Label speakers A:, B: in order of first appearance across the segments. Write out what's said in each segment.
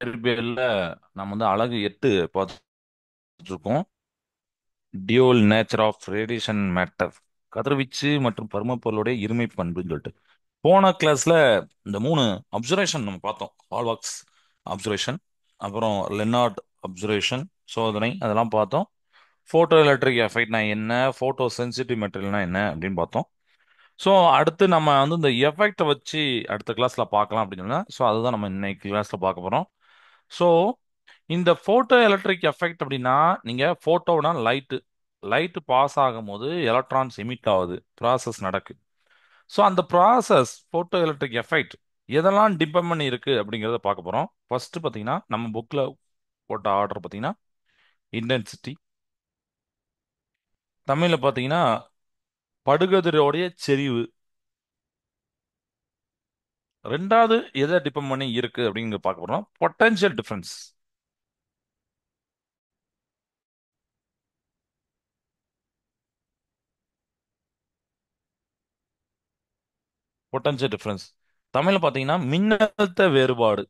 A: இயற்பியல்ல நம்ம வந்து அழகு 8 பார்த்துட்டு இருக்கோம். Dual nature of radiation matter, கதிர்வீச்சு மற்றும் பருமப்பொருளுடைய இருமை பண்புன்னு சொல்லிட்டு போன கிளாஸ்ல இந்த 3 அப்சர்வேஷன் நம்ம பார்த்தோம். ஹால்வாக்ஸ் அப்சர்வேஷன், அப்புறம் லெனார்ட் அப்சர்வேஷன் சோதனை, அதெல்லாம் பார்த்தோம். போட்டோ எலக்ட்ரிக் எஃபெக்ட்னா என்ன, போட்டோ சென்சிட்டிவ் மெட்டீரியல்னா என்ன அப்படின்னு பார்த்தோம். ஸோ அடுத்து நம்ம வந்து இந்த எஃபெக்டை வச்சு அடுத்த கிளாஸ்ல பார்க்கலாம் அப்படின்னு சொன்னா, ஸோ அதுதான் நம்ம இன்னைக்கு கிளாஸ்ல பார்க்க போறோம். ஸோ இந்த போட்டோ எலக்ட்ரிக் எஃபெக்ட் அப்படின்னா, நீங்க போட்டோனா லைட் பாஸ் ஆகும்போது எலக்ட்ரான்ஸ் எமிட் ஆகுது, ப்ராசஸ் நடக்குது. ஸோ அந்த ப்ராசஸ் போட்டோ எலக்ட்ரிக் எஃபெக்ட் எதெல்லாம் டிபெண்ட் பண்ணி இருக்கு அப்படிங்கிறத பார்க்க போறோம். ஃபர்ஸ்ட் பார்த்தீங்கன்னா நம்ம புக்ல போட்ட ஆர்டர் பார்த்தீங்கன்னா இன்டென்சிட்டி, தமிழ்ல பார்த்தீங்கன்னா படுகதிரோடைய செறிவு. ரெண்டாவது எதை டிபெண்ட் பண்ணி இருக்கு அப்படிங்கிற பார்க்க போறோம், பொட்டன்ஷியல் டிஃபரன்ஸ். பொட்டன்ஷியல் டிஃபரன்ஸ் தமிழ்ல பார்த்தீங்கன்னா மின்னழுத்த வேறுபாடு.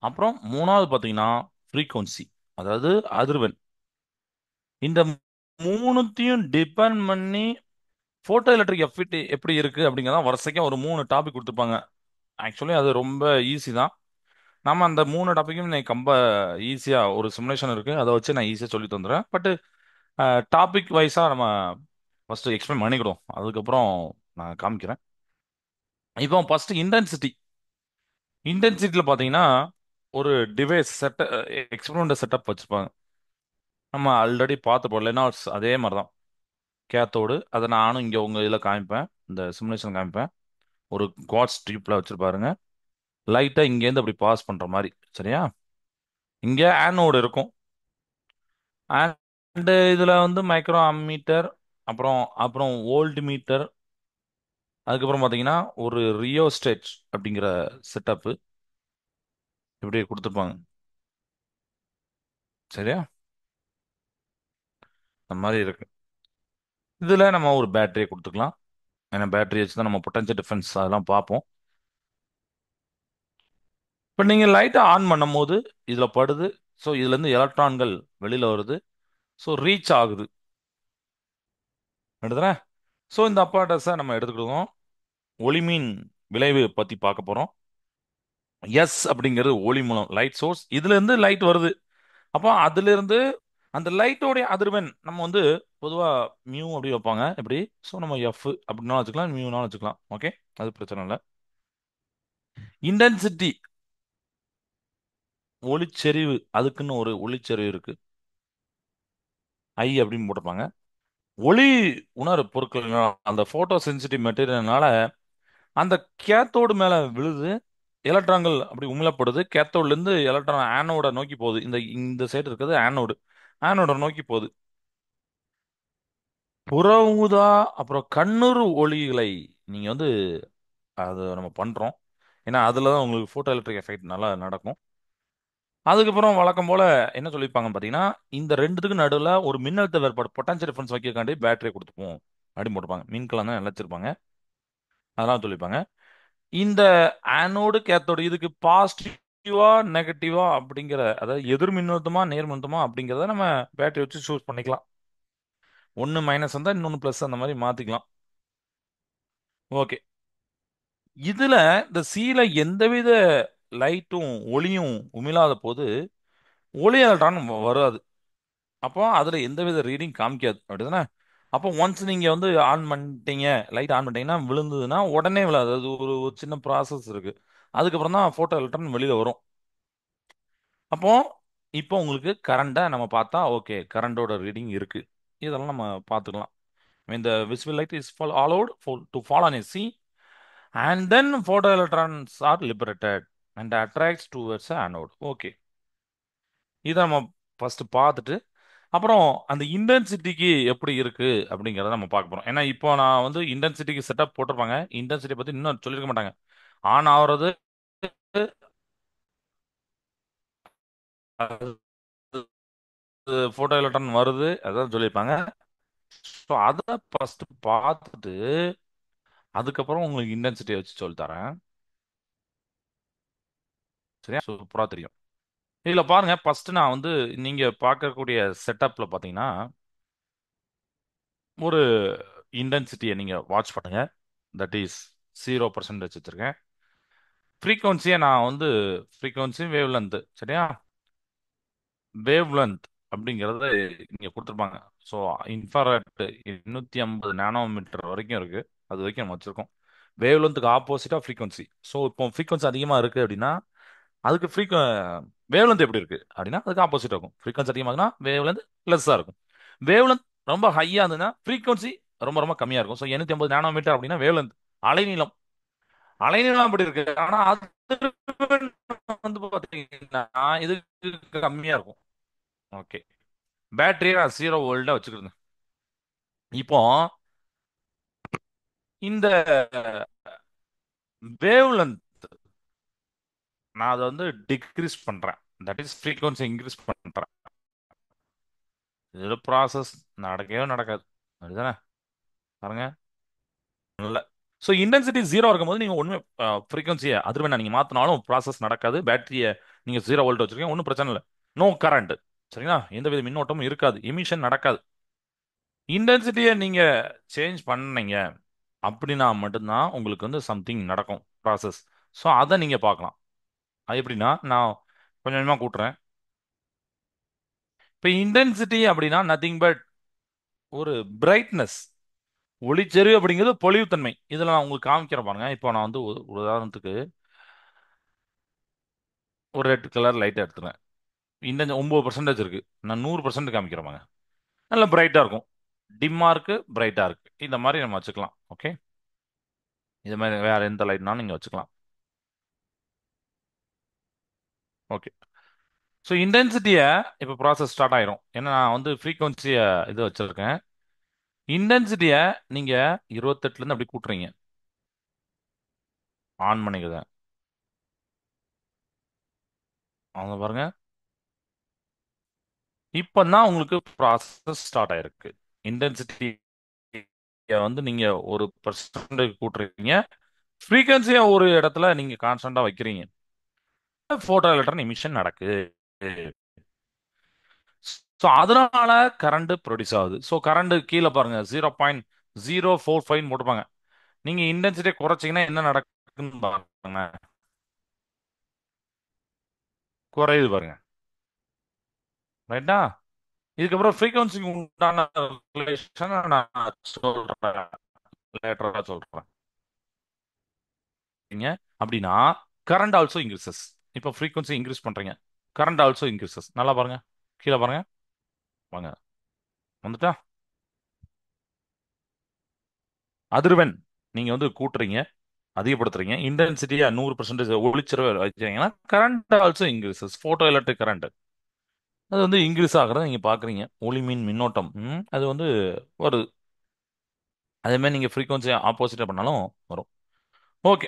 A: அப்புறம் மூணாவது பார்த்தீங்கன்னா ஃப்ரீக்வன்சி, அதாவது அதிர்வெண். இந்த மூணுத்தையும் டிபெண்ட் பண்ணி போட்டோ எலக்ட்ரிக் எஃபெக்ட் எப்படி இருக்கு அப்படிங்கிறத வரிசைக்கும் ஒரு 3 டாபிக் கொடுத்துருப்பாங்க. ஆக்சுவலி அது ரொம்ப ஈஸி தான். நம்ம அந்த 3 டாபிக்கும் இன்னைக்கு ரொம்ப ஈஸியா ஒரு சிமுலேஷன் இருக்கு, அதை வச்சு நான் ஈஸியா சொல்லி தந்துடுறேன். பட் டாபிக் வைஸா நம்ம ஃபர்ஸ்ட் எக்ஸ்பிளைன் பண்ணிக்கிடுவோம், அதுக்கப்புறம் நான் காமிக்கிறேன். இப்போ ஃபர்ஸ்ட் இன்டென்சிட்டி. இன்டென்சிட்டியில் பார்த்தீங்கன்னா ஒரு டிவைஸ் செட், எக்ஸ்பெரிமெண்ட் செட்டப் வச்சிருப்பாங்க. நம்ம ஆல்ரெடி பார்த்துப்போம் லெனார்ட்ஸ், அதே மாதிரி தான். கேத்தோடு அதை நானும் இங்கே உங்க இதில் காமிப்பேன், இந்த சிமுலேஷன் காமிப்பேன். ஒரு குவாட்ஸ் டியூப்ல வச்சிருப்பாருங்க, லைட்டா இங்கேருந்து அப்படி பாஸ் பண்ற மாதிரி. சரியா? இங்க ஆனோடு இருக்கும். அண்ட் இதுல வந்து மைக்ரோ அம்மீட்டர், அப்புறம் அப்புறம் வோல்ட் மீட்டர், அதுக்கப்புறம் பாத்தீங்கன்னா ஒரு ரியோஸ்டேட் அப்படிங்கிற செட்டப் இப்படி கொடுத்துருப்பாங்க. சரியா? அந்த மாதிரி இருக்கு. இதுல நம்ம ஒரு பேட்டரியை கொடுத்துக்கலாம். ஏன்னா பேட்டரி வச்சு தான் நம்ம பொட்டன்ஷியல் டிஃபரன்ஸ் அதெல்லாம் பார்ப்போம். இப்போ நீங்க லைட்டை ஆன் பண்ணும்போது இதுல படுது. ஸோ இதுல இருந்து எலக்ட்ரான்கள் வெளியில வருது. ஸோ ரீச் ஆகுது. எடுத்துறேன். ஸோ இந்த அப்பார்டஸை நம்ம எடுத்துக்கிடுவோம். ஒளிமின் விளைவு பத்தி பார்க்க போறோம். எஸ் அப்படிங்கிறது ஒளி மூலம் லைட் சோர்ஸ், இதுல இருந்து லைட் வருது. அப்போ அதுல இருந்து அந்த லைட்டோடைய அதிர்வெண் நம்ம வந்து பொதுவா மியூ அப்படி வைப்பாங்க எப்படி. ஸோ நம்ம எஃப் அப்படின்னாலும் வச்சுக்கலாம், மியூனாலும் வச்சுக்கலாம். ஓகே, அது பிரச்சனை இல்லை. இன்டென்சிட்டி ஒளிச்செறிவு, அதுக்குன்னு ஒரு ஒளிச்செறிவு இருக்கு, ஐ அப்படின்னு போட்டிருப்பாங்க. ஒளி உணர் பொருட்கள் அந்த போட்டோ சென்சிட்டிவ் மெட்டீரியல்னால அந்த கேத்தோடு மேல விழுது, எலக்ட்ரான்கள் அப்படி உமிழப்படுது. கேத்தோட்ல இருந்து எலக்ட்ரான் ஆனோட நோக்கி போகுது. இந்த இந்த சைடு இருக்கிறது ஆனோடு, ஆனோட நோக்கி போகுது. புற ஊதா அப்புறம் கண்ணுறு ஒளிகளை நீங்க வந்து அது நம்ம பண்றோம். ஏன்னா அதுல தான் உங்களுக்கு போட்டோ எலக்ட்ரிக் எஃபெக்ட் நல்லா நடக்கும். அதுக்கப்புறம் வழக்கம் போல என்ன சொல்லியிருப்பாங்க பாத்தீங்கன்னா, இந்த ரெண்டுத்துக்கு நடுவில் ஒரு மின்னழுத்த வேறுபாடு பொட்டன்ஷியல் டிஃபரன்ஸ் வைக்கிறக்காண்டி பேட்டரி கொடுத்துப்போம் அப்படின்னு போட்டுப்பாங்க. மின்கலம் தான் நினைச்சிருப்பாங்க, அதெல்லாம் சொல்லியிருப்பாங்க. இந்த ஆனோடு கேத்தோடு இதுக்கு பாசிட்டிவா நெகட்டிவா அப்படிங்கிற, அதாவது எதிர் மின்னழுத்தமா நேர் மின்னழுத்தமா அப்படிங்கிறத நம்ம பேட்டரி வச்சு சூஸ் பண்ணிக்கலாம். ஒன்னு மைனஸ் வந்தா இன்னொன்னு பிளஸ், அந்த மாதிரி மாத்திக்கலாம். ஓகே. இதுல இந்த சீல எந்தவித லைட்டும் ஒளியும் உமிழாத போது ஒளி எலக்ட்ரான் வராது. அப்போ அதுல எந்தவித ரீடிங் காமிக்காது, அப்படிதானே? அப்போ ஒன்ஸ் நீங்க வந்து ஆன் பண்ணிட்டீங்க, லைட் ஆன் பண்ணிட்டீங்கன்னா விழுந்ததுன்னா உடனே விழாது, அது ஒரு சின்ன ப்ராசஸ் இருக்கு. அதுக்கப்புறம் தான் போட்டோ எலக்ட்ரான் வெளியில வரும். அப்போ இப்போ உங்களுக்கு கரண்டை நம்ம பார்த்தா ஓகே, கரண்டோட ரீடிங் இருக்கு, இதெல்லாம் நம்ம பார்த்துக்கலாம். When the visible light is allowed to fall on a sea, and then photoelectrons are liberated and attracts towards the anode. Okay, இதை நம்ம ஃபர்ஸ்ட் பார்த்துட்டு அப்புறம் அந்த இன்டென்சிட்டிக்கு எப்படி இருக்கு அப்படிங்கிறத நம்ம பார்க்க போறோம். ஏன்னா இப்போ நான் வந்து இன்டென்சிட்டிக்கு செட்டப் போட்டிருப்பாங்க, இன்டென்சிட்டி பத்தி இன்னும் சொல்லியிருக்க மாட்டாங்க. ஆன் ஆகுறது, போட்டோ எலக்ட்ரான் வருது, அதான் சொல்லியிருப்பாங்க. ஸோ அதை ஃபர்ஸ்ட் பார்த்துட்டு அதுக்கப்புறம் உங்களுக்கு இன்டென்சிட்டியை வச்சு சொல்லி தரேன். சரியா? சூப்பரா தெரியும். இதுல பாருங்க, ஃபர்ஸ்ட் நான் வந்து நீங்க பார்க்கக்கூடிய செட்டப்ல பாத்தீங்கன்னா ஒரு இன்டென்சிட்டியை நீங்க வாட்ச் பண்ணுங்க. தட் இஸ் 0% வச்சிருக்கேன். ஃப்ரீக்வன்சியை நான் வந்து ஃப்ரீக்வன்சி வேவ் லென்த். சரியா? வேவ் லென்த் அப்படிங்கறத இங்க கொடுத்துருப்பாங்க. ஸோ இன்ஃப்ராரெட் 250 நானோமீட்டர் வரைக்கும் இருக்கு. அது வரைக்கும் நம்ம வச்சிருக்கோம். வேவ் லென்த்துக்கு ஆப்போசிட்டா ஃப்ரீக்வன்சி. ஸோ இப்போ ஃப்ரீக்வன்சி அதிகமா இருக்கு அப்படின்னா அதுக்கு வேவ் லென்த் எப்படி இருக்கு அப்படின்னா அதுக்கு ஆப்போசிட் இருக்கும். ஃப்ரீக்வன்சி அதிகமாகுதுன்னா வேவ் லென்த் லெஸ்ஸா இருக்கும். வேவ் லென்த் ரொம்ப ஹையா இருந்ததுன்னா ஃப்ரீக்வன்சி ரொம்ப ரொம்ப கம்மியா இருக்கும். ஸோ 250 நானோமீட்டர் அப்படின்னா வேவ் லென்த் அலைநீளம். அலைநீளம் அப்படி இருக்கு. ஆனா அதிர்வெண் வந்து பாத்தீங்கன்னா இதுக்கு கம்மியா இருக்கும். ஓகே. பேட்டரியை நான் 0 வோல்ட்டா வச்சுக்கிறேன். இப்போ இந்த வேவ் லென்த் நான் அதை வந்து டிக்ரீஸ் பண்றேன். தட் இஸ் ஃப்ரீக்வன்சி இன்க்ரீஸ் பண்றேன். இது ப்ராசஸ் நடக்கவே நடக்காது. அதுதானே? பாருங்க. நல்ல. ஸோ இன்டென்சிட்டி 0 இருக்கும்போது நீங்க ஒண்ணுமே ஃப்ரீக்வன்சியை அதிர்வெண்ணை நீங்க மாத்தினாலும் ப்ராசஸ் நடக்காது. பேட்டரியை நீங்க 0 வோல்ட் வச்சிருக்கீங்க, ஒன்றும் பிரச்சனை இல்லை. No current. சரிங்களா? எந்தவித மின்னோட்டமும் இருக்காது, எமிஷன் நடக்காது. இன்டென்சிட்டியை நீங்க சேஞ்ச் பண்ணீங்க அப்படின்னா மட்டும்தான் உங்களுக்கு வந்து சம்திங் நடக்கும் ப்ராசஸ். ஸோ அதை நீங்க பார்க்கலாம். அது எப்படின்னா நான் கொஞ்சம் கொஞ்சமாக கூட்டுறேன். இப்போ இன்டென்சிட்டி அப்படின்னா நத்திங் பட் ஒரு பிரைட்னஸ். ஒளிச்செறிவு அப்படிங்கிறது பொலிவுத்தன்மை. இதில் நான் உங்களுக்கு காமிக்கிறேன் பாருங்க. இப்போ நான் வந்து ஒரு உதாரணத்துக்கு ஒரு ரெட் கலர் லைட்டை எடுத்துறேன். இந்த 9% இருக்கு. நான் 100% காமிக்கிறேன் பாருங்க. நல்ல பிரைட்டா இருக்கும். டிம்மா இருக்கு, பிரைட்டா இருக்கு. இந்த மாதிரி நம்ம வச்சுக்கலாம். ஓகே. இது மாதிரி வேற எந்த லைட்னாலும் நீங்க வச்சுக்கலாம். ஓகே. ஸோ இன்டென்சிட்டியை இப்போ ப்ராசஸ் ஸ்டார்ட் ஆயிரும். ஏன்னா நான் வந்து ஃப்ரீக்வன்சியை இது வச்சிருக்கேன். இன்டென்சிட்டியை நீங்க 28ல இருந்து அப்படி கூட்டுறீங்க. ஆன் பண்ணிக்கிறேன். அவங்க பாருங்க. இப்போ தான் உங்களுக்கு ப்ராசஸ் ஸ்டார்ட் ஆயிருக்கு. இன்டென்சிட்டி வந்து நீங்க ஒரு பர்சன்டேஜ் கூட்டுறீங்க. ஃப்ரீக்வன்சியை ஒரு இடத்துல நீங்க கான்ஸ்டன்டா வைக்கிறீங்க. போட்டோ எலக்ட்ரான் எமிஷன் நடக்குது. ஸோ அதனால கரண்ட் ப்ரொடியூஸ் ஆகுது. ஸோ கரண்ட் கீழே பாருங்க 0.045 போட்டுப்பாங்க. நீங்க இன்டென்சிட்டியை குறைச்சிங்கன்னா என்ன நடக்குன்னு பாருங்க. குறையுது பாருங்க. ரைட்டா? இதுக்கப்புறம் ஃப்ரீக்வன்சிக்கு உண்டான ரிலேஷனை நான் சொல்றேன். லேட்டரா சொல்றேன். அப்படின்னா கரண்ட் ஆல்சோ இன்க்ரீசஸ். இப்போ ஃப்ரீக்வன்சி இன்க்ரீஸ் பண்றீங்க, கரண்ட் ஆல்சோ இன்க்ரீசஸ். நல்லா பாருங்க. கீழே பாருங்க. வாங்க. வந்துட்டா? அதிர்வெண் நீங்க வந்து கூட்டுறீங்க, அதிகப்படுத்துறீங்க. இன்டென்சிட்டியா 100% ஒளிச்செறிவு வச்சீங்கன்னா current also increases. Photo electric current அது வந்து இன்க்ரீஸ் ஆகிறத நீங்க பாக்குறீங்க. ஒளி மின் மின்னோட்டம் அது வந்து வருது. அதே மாதிரி நீங்க ஃப்ரீக்வன்சி ஆப்போசிட்டா பண்ணாலும் வரும். ஓகே.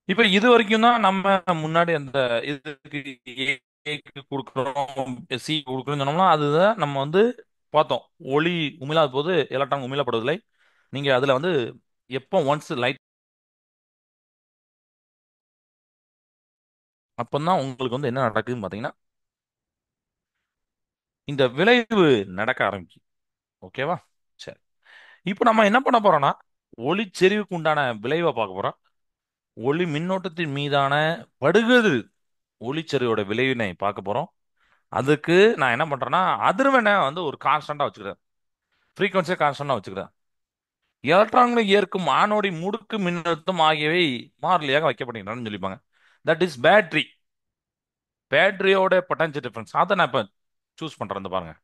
A: இப்ப இது வரைக்கும் தான் நம்ம முன்னாடி அந்த இதுக்கு ஏக்கு கொடுக்குறோம், சி கொடுக்குறோம்னு சொன்னோம்னா அதுதான் நம்ம வந்து பார்த்தோம். ஒளி உமிழாத போது எலக்ட்ரான் உமிழப்படுவதில்லை. நீங்க அதுல வந்து எப்போ ஒன்ஸ் லைட் அப்பதான் உங்களுக்கு வந்து என்ன நடக்குதுன்னு பாத்தீங்கன்னா இந்த விளைவு நடக்க ஆரம்பிக்கும். ஓகேவா? சரி. இப்போ நம்ம என்ன பண்ண போறோம்னா ஒளி செறிவுக்கு உண்டான விளைவை பார்க்க போறோம். ஒளி மின்னோட்டத்தின் மீதான படுகதிர் ஒளிச்செறிவோட விளைவினை பார்க்க போறோம். அதுக்கு நான் என்ன பண்றேன்னா அதிர்வெண்ணை வந்து ஒரு கான்ஸ்டன்டா வச்சுக்கிறேன். ஃப்ரீக்வன்சியை கான்ஸ்டன்டா வச்சுக்கிறேன். எலக்ட்ரான்களை ஏற்கும் ஆனோடி முடுக்கு மின்னழுத்தம் ஆகியவை மாறிலியாக வைக்கப்படுகின்றன சொல்லிப்பாங்க. That is battery. பேட்டரியோட பொட்டன்ஷியல் டிஃபரன்ஸ் அதை நான் இப்ப சூஸ் பண்றேன். இந்த பாருங்க.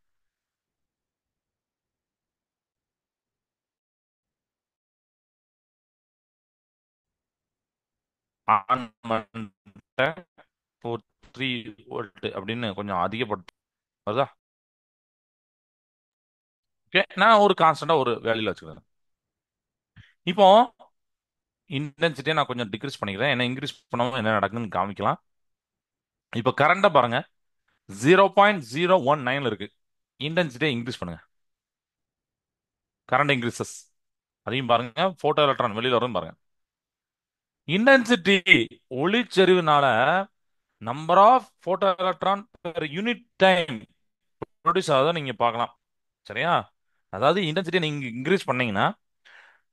A: ஆன் பண்ணிட்டேன். 3 வோல்ட் அப்படின்னு கொஞ்சம் அதிகப்படுத்து வருதா? ஓகே. நான் ஒரு கான்ஸ்டன்டா ஒரு வேல்யூல வச்சுக்கிறேன். இப்போ இன்டென்சிட்டியை நான் கொஞ்சம் டிக்ரீஸ் பண்ணிக்கிறேன். ஏன்னா இன்க்ரீஸ் பண்ணாம என்ன நடக்குதுன்னு காமிக்கலாம். இப்போ கரண்ட்டை பாருங்க. 0.019 இருக்கு. இன்டென்சிட்டியை இன்க்ரீஸ் பண்ணுங்க. Current increases. அதையும் பாருங்க. போட்டோ எலக்ட்ரான் வெளியில வரும் பாருங்க. இன்டென்சிட்டி, ஒளிச்செறிவுனால number of photo electron per unit time produce ஆகுதை நீங்க பார்க்கலாம். சரியா? அதாவது இன்டென்சிட்டியை நீங்க இன்க்ரீஸ் பண்ணீங்கன்னா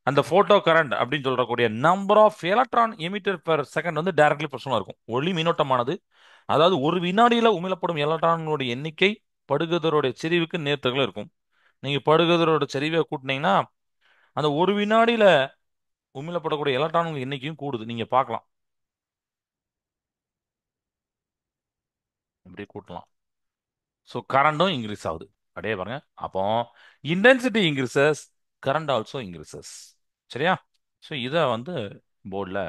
A: அந்த போட்டோ கரண்ட் அப்படின்னு சொல்லக்கூடிய number of electron emitted per second வந்து டைரக்ட்லி பர்சனலா இருக்கும். ஒளி மின்னோட்டமானது, அதாவது ஒரு வினாடியில உமிழப்படும் எலக்ட்ரான்களுடைய எண்ணிக்கை படுகதிரோட செறிவுக்கு நேர்த்தகல இருக்கும். நீங்க படுகதிரோட செறிவை கூட்டினீங்கன்னா அந்த ஒரு வினாடியில உமிழப்படக்கூடிய எலக்ட்ரான்கள் எண்ணிக்கையும் கூடுது. நீங்க பார்க்கலாம். இப்படி கூட்டலாம். ஸோ கரண்டும் இன்க்ரீஸ் ஆகுது. அப்படியே பாருங்க. அப்போ intensity increases, current also increases. சரியா? ஸோ இதை வந்து போர்டில்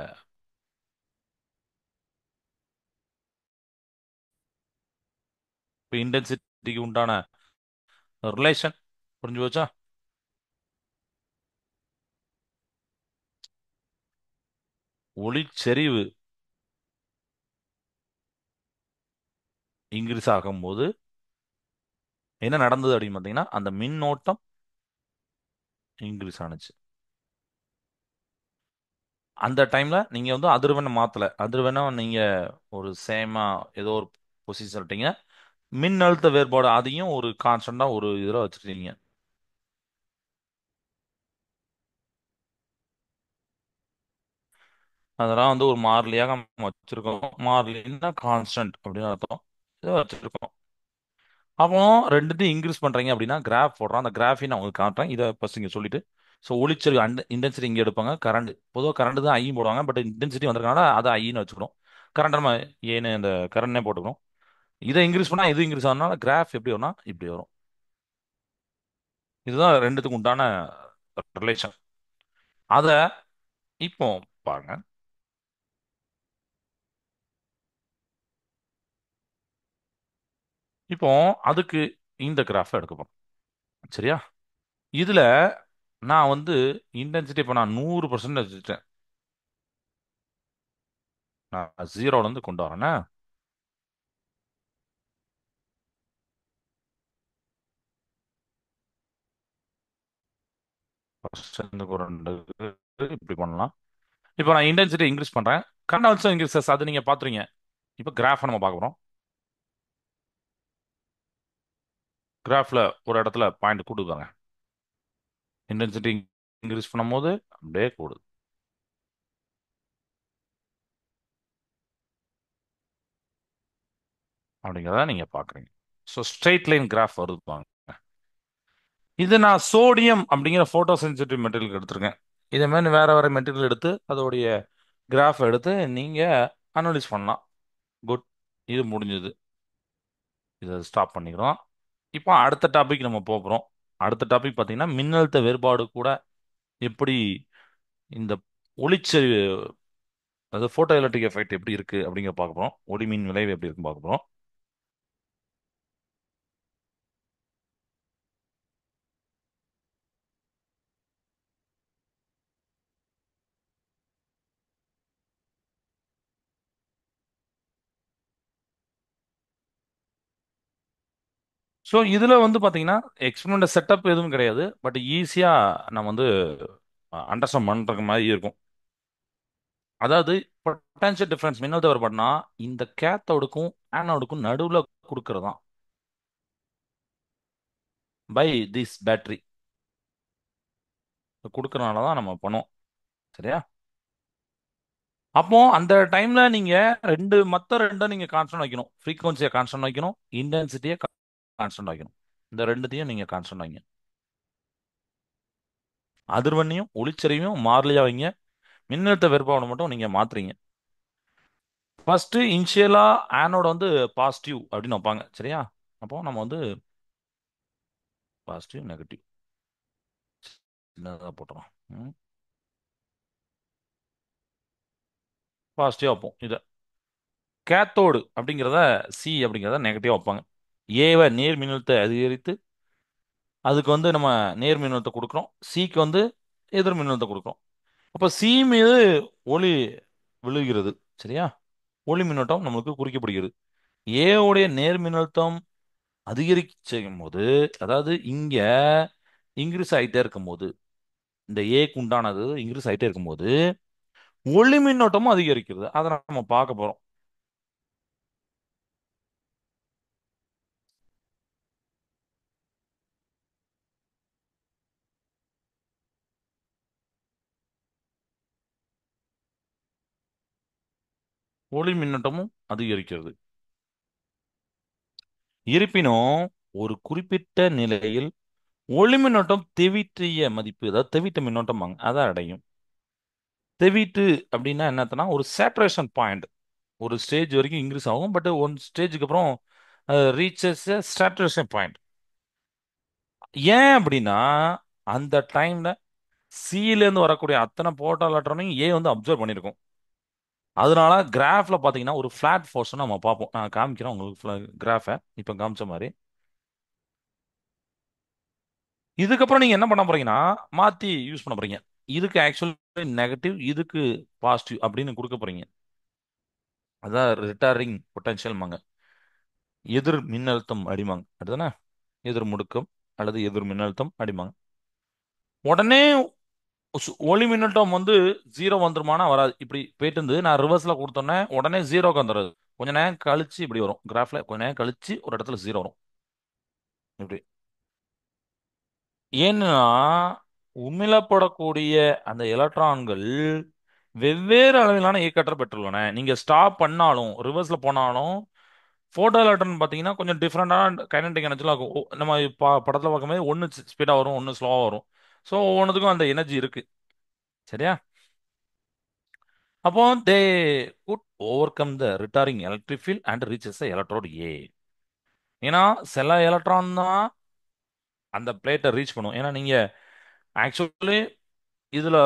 A: இப்போ இன்டென்சிட்டிக்கு உண்டான ரிலேஷன் புரிஞ்சு போச்சா? ஒளிச்செறிவு இன்க்ரீஸ் ஆகும்போது என்ன நடந்தது அப்படின்னு பார்த்தீங்கன்னா அந்த மின்னோட்டம் இன்க்ரீஸ் ஆனுச்சு. அந்த டைம்ல நீங்க வந்து அதிர்வெண்ணை மாத்தல. அதிர்வெண்ணை நீங்க ஒரு சேமா ஏதோ ஒரு பொசிஷன் சொல்லிட்டீங்க. மின் அழுத்த வேறுபாடு அதையும் ஒரு கான்ஸ்டன்டா ஒரு இதில் வச்சுருக்கீங்க. அதெல்லாம் வந்து ஒரு மாறிலியாக நம்ம வச்சிருக்கோம். மாறிலின்னா கான்ஸ்டன்ட் அப்படின்னு அர்த்தம். இதை வச்சிருக்கோம். அப்போ ரெண்டுத்தையும் இன்க்ரீஸ் பண்றீங்க அப்படின்னா கிராஃப் போடுறோம். அந்த கிராஃபையும் நான் உங்களுக்கு காட்டுறேன். இதை ஃபர்ஸ்ட் இங்க சொல்லிட்டு, ஸோ ஒளிச்செறிவு இன்டென்சிட்டி இங்கே எடுப்பாங்க. கரண்ட் பொதுவாக கரண்ட் தான் ஐயும் போடுவாங்க. பட் இன்டென்சிட்டி வந்திருக்கனால அதை ஐன்னு வச்சுக்கிறோம். கரண்ட் நம்ம ஏன்னு அந்த கரண்ட்னே போட்டுக்கிறோம். இதை இன்க்ரீஸ் பண்ணா இது இன்க்ரீஸ் ஆனால கிராஃப் எப்படி வரும்னா இப்படி வரும். இதுதான் ரெண்டுத்துக்கும் உண்டான ரிலேஷன். அதை இப்போ பாருங்க. இப்போ அதுக்கு இந்த கிராஃபை எடுக்க போறோம். சரியா? இதுல நான் வந்து இன்டென்சிட்டி இப்போ நான் 100% வச்சுட்டேன். நான் ஜீரோல இருந்து கொண்டு வரேன்னா ஃபர்ஸ்ட் ஒரு ரெண்டு இப்படி பண்ணலாம். இப்போ நான் இன்டென்சிட்டி இன்க்ரீஸ் பண்றேன். Current also increases. அது நீங்க பாத்துறீங்க. இப்போ கிராஃப் நம்ம பார்க்க போறோம். கிராஃப்ல ஒரு இடத்துல பாயிண்ட் கூடுதாங்க. இன்டென்சிட்டி இன்க்ரீஸ் பண்ணும்போது அப்படியே கூடுது. அப்படிங்கிறத நீங்க பாக்குறீங்க. ஸோ ஸ்ட்ரெயிட் லைன் கிராஃப் வருதுப்பாங்க. இது நான் சோடியம் அப்படிங்கிற போட்டோ சென்சிட்டிவ் மெட்டீரியல் எடுத்திருக்கேன். இதே மாதிரி வேற வேற மெட்டீரியல் எடுத்து அதோடைய கிராஃப் எடுத்து நீங்க அனலைஸ் பண்ணலாம். குட். இது முடிஞ்சது. இதை ஸ்டாப் பண்ணிக்கிறோம். இப்போ அடுத்த டாபிக் நம்ம போகிறோம். அடுத்த டாபிக் பார்த்தீங்கன்னா மின்னழுத்த வேறுபாடு கூட எப்படி இந்த ஒளிச்செறிவு, அதாவது போட்டோ எலக்ட்ரிக் எஃபெக்ட் எப்படி இருக்கு அப்படிங்கிற பார்க்க போறோம். ஒளி மின் விளைவு எப்படி இருக்குன்னு பார்க்க போறோம். ஸோ இதுல வந்து பாத்தீங்கன்னா எக்ஸ்பெரிமெண்ட் செட்டப் எதுவும் கிடையாது. பட் ஈஸியா நம்ம வந்து அண்டர்ஸ்டாண்ட் பண்ற மாதிரி இருக்கும். அதாவது பொட்டன்ஷியல் டிஃபரன்ஸ் மின்னழுத்த வேறுபாடுனா இந்த கேத்தோடுக்கும் ஆனோடுக்கும் நடுவுல கொடுக்கறது தான் பை திஸ் பேட்டரி கொடுக்கறனால தான் நம்ம பண்ணோம். சரியா? அப்போ அந்த டைம்ல நீங்க மத்த ரெண்டும் நீங்க கான்ஸ்டன்ட் வைக்கணும். ஃப்ரீக்வன்சியை கான்ஸ்டன்ட் வைக்கணும், இன்டென்சிட்டியை கான்ஸ்டன்ட் வைக்கணும். இந்த ரெண்டுத்தையும் நீங்க கான்ஸ்டன்ட் வைங்க. அதிர்வெண்ணையும் ஒளிச்செறிவையும் மாறிலியா வைங்க. மின்னழுத்த வேறுபாடு மட்டும் நீங்க மாத்துறீங்க. ஃபர்ஸ்ட் இனிஷியலா ஆனோட வந்து பாசிட்டிவ் அப்படின்னு வைப்பாங்க. சரியா? அப்போ நம்ம வந்து பாசிட்டிவ் நெகட்டிவ் சின்னதாக போட்டுறோம். பாசிட்டிவ் வைப்போம். இதை கேத்தோடு அப்படிங்கிறத சி அப்படிங்கிறத நெகட்டிவ் வைப்பாங்க. ஏவை நேர் மின்னழுத்த அதிகரித்து அதுக்கு வந்து நம்ம நேர் மின்னழுத்தத்தை கொடுக்குறோம். சிக்கு வந்து எதிர் மின்னழுத்தத்தை கொடுக்குறோம். அப்போ சி மீது ஒளி விழுகிறது. சரியா? ஒளி மின்னோட்டம் நம்மளுக்கு குறிக்கப்படுகிறது. ஏ உடைய நேர் மின்னழுத்தம் அதிகரிக்க செய்யும் போது, அதாவது இங்க இன்க்ரீஸ் ஆகிட்டே இருக்கும்போது, இந்த ஏக்கு உண்டானது இன்க்ரீஸ் ஆகிட்டே இருக்கும்போது ஒளி மின்னோட்டமும் அதிகரிக்கிறது. அதை நம்ம பார்க்க போறோம். ஒளி மின்னோட்டமும் அதிகரிக்கிறது. இருப்பினும் ஒரு குறிப்பிட்ட நிலையில் ஒளி மின்னோட்டம் தெவிட்டிய மதிப்பு, அதாவது தெவிட்ட மின்னோட்டம் அதை அடையும். தெவிட்டு அப்படின்னா என்னத்தனா, ஒரு சேச்சுரேஷன் பாயிண்ட். ஒரு ஸ்டேஜ் வரைக்கும் இன்க்ரீஸ் ஆகும், பட் ஒன் ஸ்டேஜுக்கு அப்புறம் ரீச்சஸ் சேச்சுரேஷன் பாயிண்ட். ஏன் அப்படின்னா அந்த டைம்ல சில இருந்து வரக்கூடிய அத்தனை போட்டோ எலக்ட்ரானையும் ஏ வந்து அப்சர்வ் பண்ணியிருக்கும். அதனால கிராஃப்ல பாத்தீங்கன்னா ஒரு ஃபிளாட் ஃபோர்ஸ் நம்ம பார்ப்போம். நான் காமிக்கிறேன் உங்களுக்கு கிராஃபை, இப்போ காமிச்ச மாதிரி. இதுக்கப்புறம் நீங்க என்ன பண்ண போறீங்கன்னா மாத்தி யூஸ் பண்ண போறீங்க. இதுக்கு ஆக்சுவலி நெகட்டிவ், இதுக்கு பாசிட்டிவ் அப்படின்னு கொடுக்க போறீங்க. அதான் ரிட்டாரிங் பொட்டன்ஷியல். எதிர் மின்னழுத்தம் அடிமாங்க அதுதானே. எதிர் முடுக்கம் அல்லது எதிர் மின்னழுத்தம் அடிமாங்க. உடனே ஒளி மின்னழுத்தம் வந்து ஜீரோ வந்துருமானா வராது. இப்படி போயிட்டு இருந்து நான் ரிவர்ஸ்ல கொடுத்தோன்னே உடனே ஜீரோக்கு வந்துடுறது. கொஞ்ச நேரம் கழிச்சு இப்படி வரும் கிராஃப்ல, கொஞ்ச நேரம் கழிச்சு ஒரு இடத்துல ஜீரோ வரும். இப்படி. ஏன்னா உமிழப்படக்கூடிய அந்த எலக்ட்ரான்கள் வெவ்வேறு அளவிலான இயக்கற்ற பெற்றுள்ளன. நீங்க ஸ்டாப் பண்ணாலும் ரிவர்ஸ்ல போனாலும் போட்டோ எலக்ட்ரான் பார்த்தீங்கன்னா கொஞ்சம் டிஃப்ரெண்டான கைனடிக் எனர்ஜிலாம் இருக்கும். நம்ம படத்தில் பார்க்கும்போது ஒன்று ஸ்பீடாக வரும், ஒன்று ஸ்லோவாக வரும். ஸோ ஒவ்வொன்றுத்துக்கும் அந்த எனர்ஜி இருக்கு. சரியா? அப்போ they could overcome the retarding electric field and reaches the electrode A. ஏன்னா சில எலக்ட்ரான் தான் அந்த பிளேட்டை ரீச் பண்ணும். ஏன்னா நீங்க ஆக்சுவலி இதுல